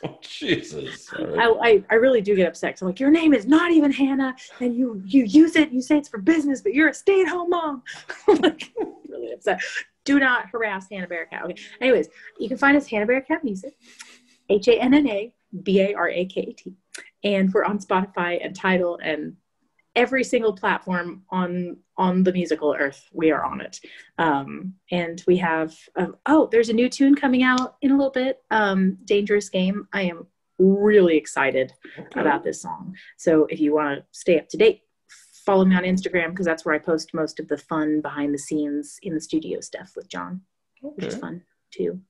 Oh, Jesus. Right. I really do get upset. So I'm like, your name is not even Hannah, and you use it. You say it's for business, but you're a stay-at-home mom. I'm like, really upset. Do not harass Hanna Barakat. Okay. Anyways, you can find us Hanna Barakat Music, HANNA BARAKAT, and we're on Spotify and Tidal and every single platform on the musical earth. We are on it. And we have, there's a new tune coming out in a little bit. Dangerous Game. I am really excited about this song. So if you want to stay up to date, follow me on Instagram, because that's where I post most of the fun behind the scenes in the studio stuff with John, which is fun too.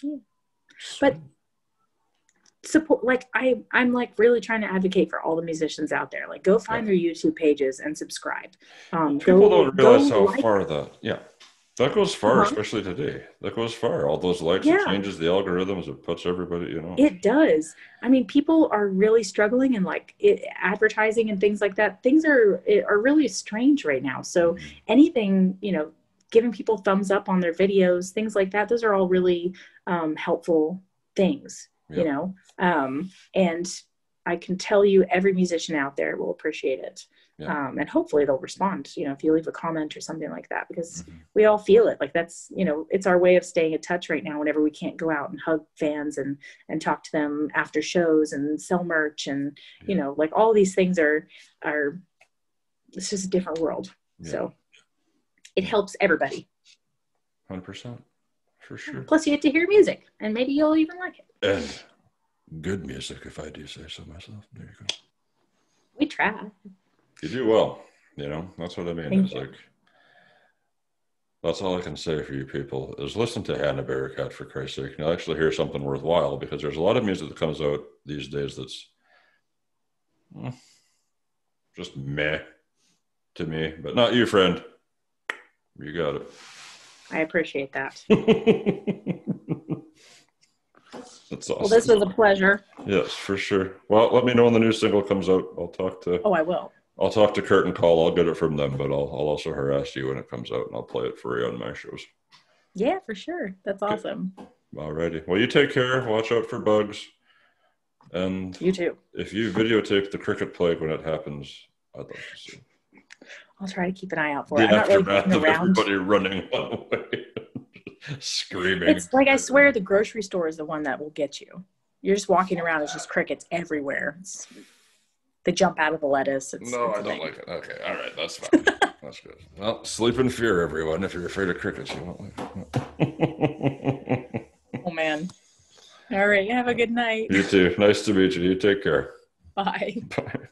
Yeah. But support, like I'm like really trying to advocate for all the musicians out there. Like, go find their YouTube pages and subscribe. People don't realize how far that goes far, especially today. That goes far. All those likes, it changes the algorithms. It puts everybody, you know. It does. I mean, people are really struggling, and like advertising and things like that. Things are really strange right now. So anything, you know, giving people thumbs up on their videos, things like that. Those are all really helpful things. You know, and I can tell you every musician out there will appreciate it. And hopefully they'll respond, you know, if you leave a comment or something like that, because we all feel it. Like, that's, you know, it's our way of staying in touch right now whenever we can't go out and hug fans and talk to them after shows and sell merch. And, you know, like all these things are it's just a different world. So it helps everybody. 100%. For sure. Plus you get to hear music, and maybe you'll even like it. And good music, if I do say so myself. There you go. We try. You do well. You know, that's what I mean. It's like, That's all I can say for you people is listen to Hanna Barakat, for Christ's sake. You'll actually hear something worthwhile, because there's a lot of music that comes out these days that's just meh to me. But not you, friend. You got it. I appreciate that. That's awesome. Well, this was a pleasure. Yes, for sure. Well, let me know when the new single comes out. I'll talk to. Oh, I will. I'll talk to Kurt and Call. I'll get it from them, but I'll also harass you when it comes out, and I'll play it for you on my shows. Yeah, for sure. That's awesome. Alrighty. Well, you take care. Watch out for bugs. And you too. If you videotape the cricket plague when it happens, I'd love to see. I'll try to keep an eye out for it. The I'm not really aftermath looking of around. everybody running one way, screaming. It's like, I swear the grocery store is the one that will get you. You're just walking around, it's just crickets everywhere. They jump out of the lettuce. No, I don't like it. Okay, all right, that's fine. That's good. Well, sleep in fear, everyone. If you're afraid of crickets, you won't like it. Oh, man. All right, have a good night. You too. Nice to meet you. You take care. Bye. Bye.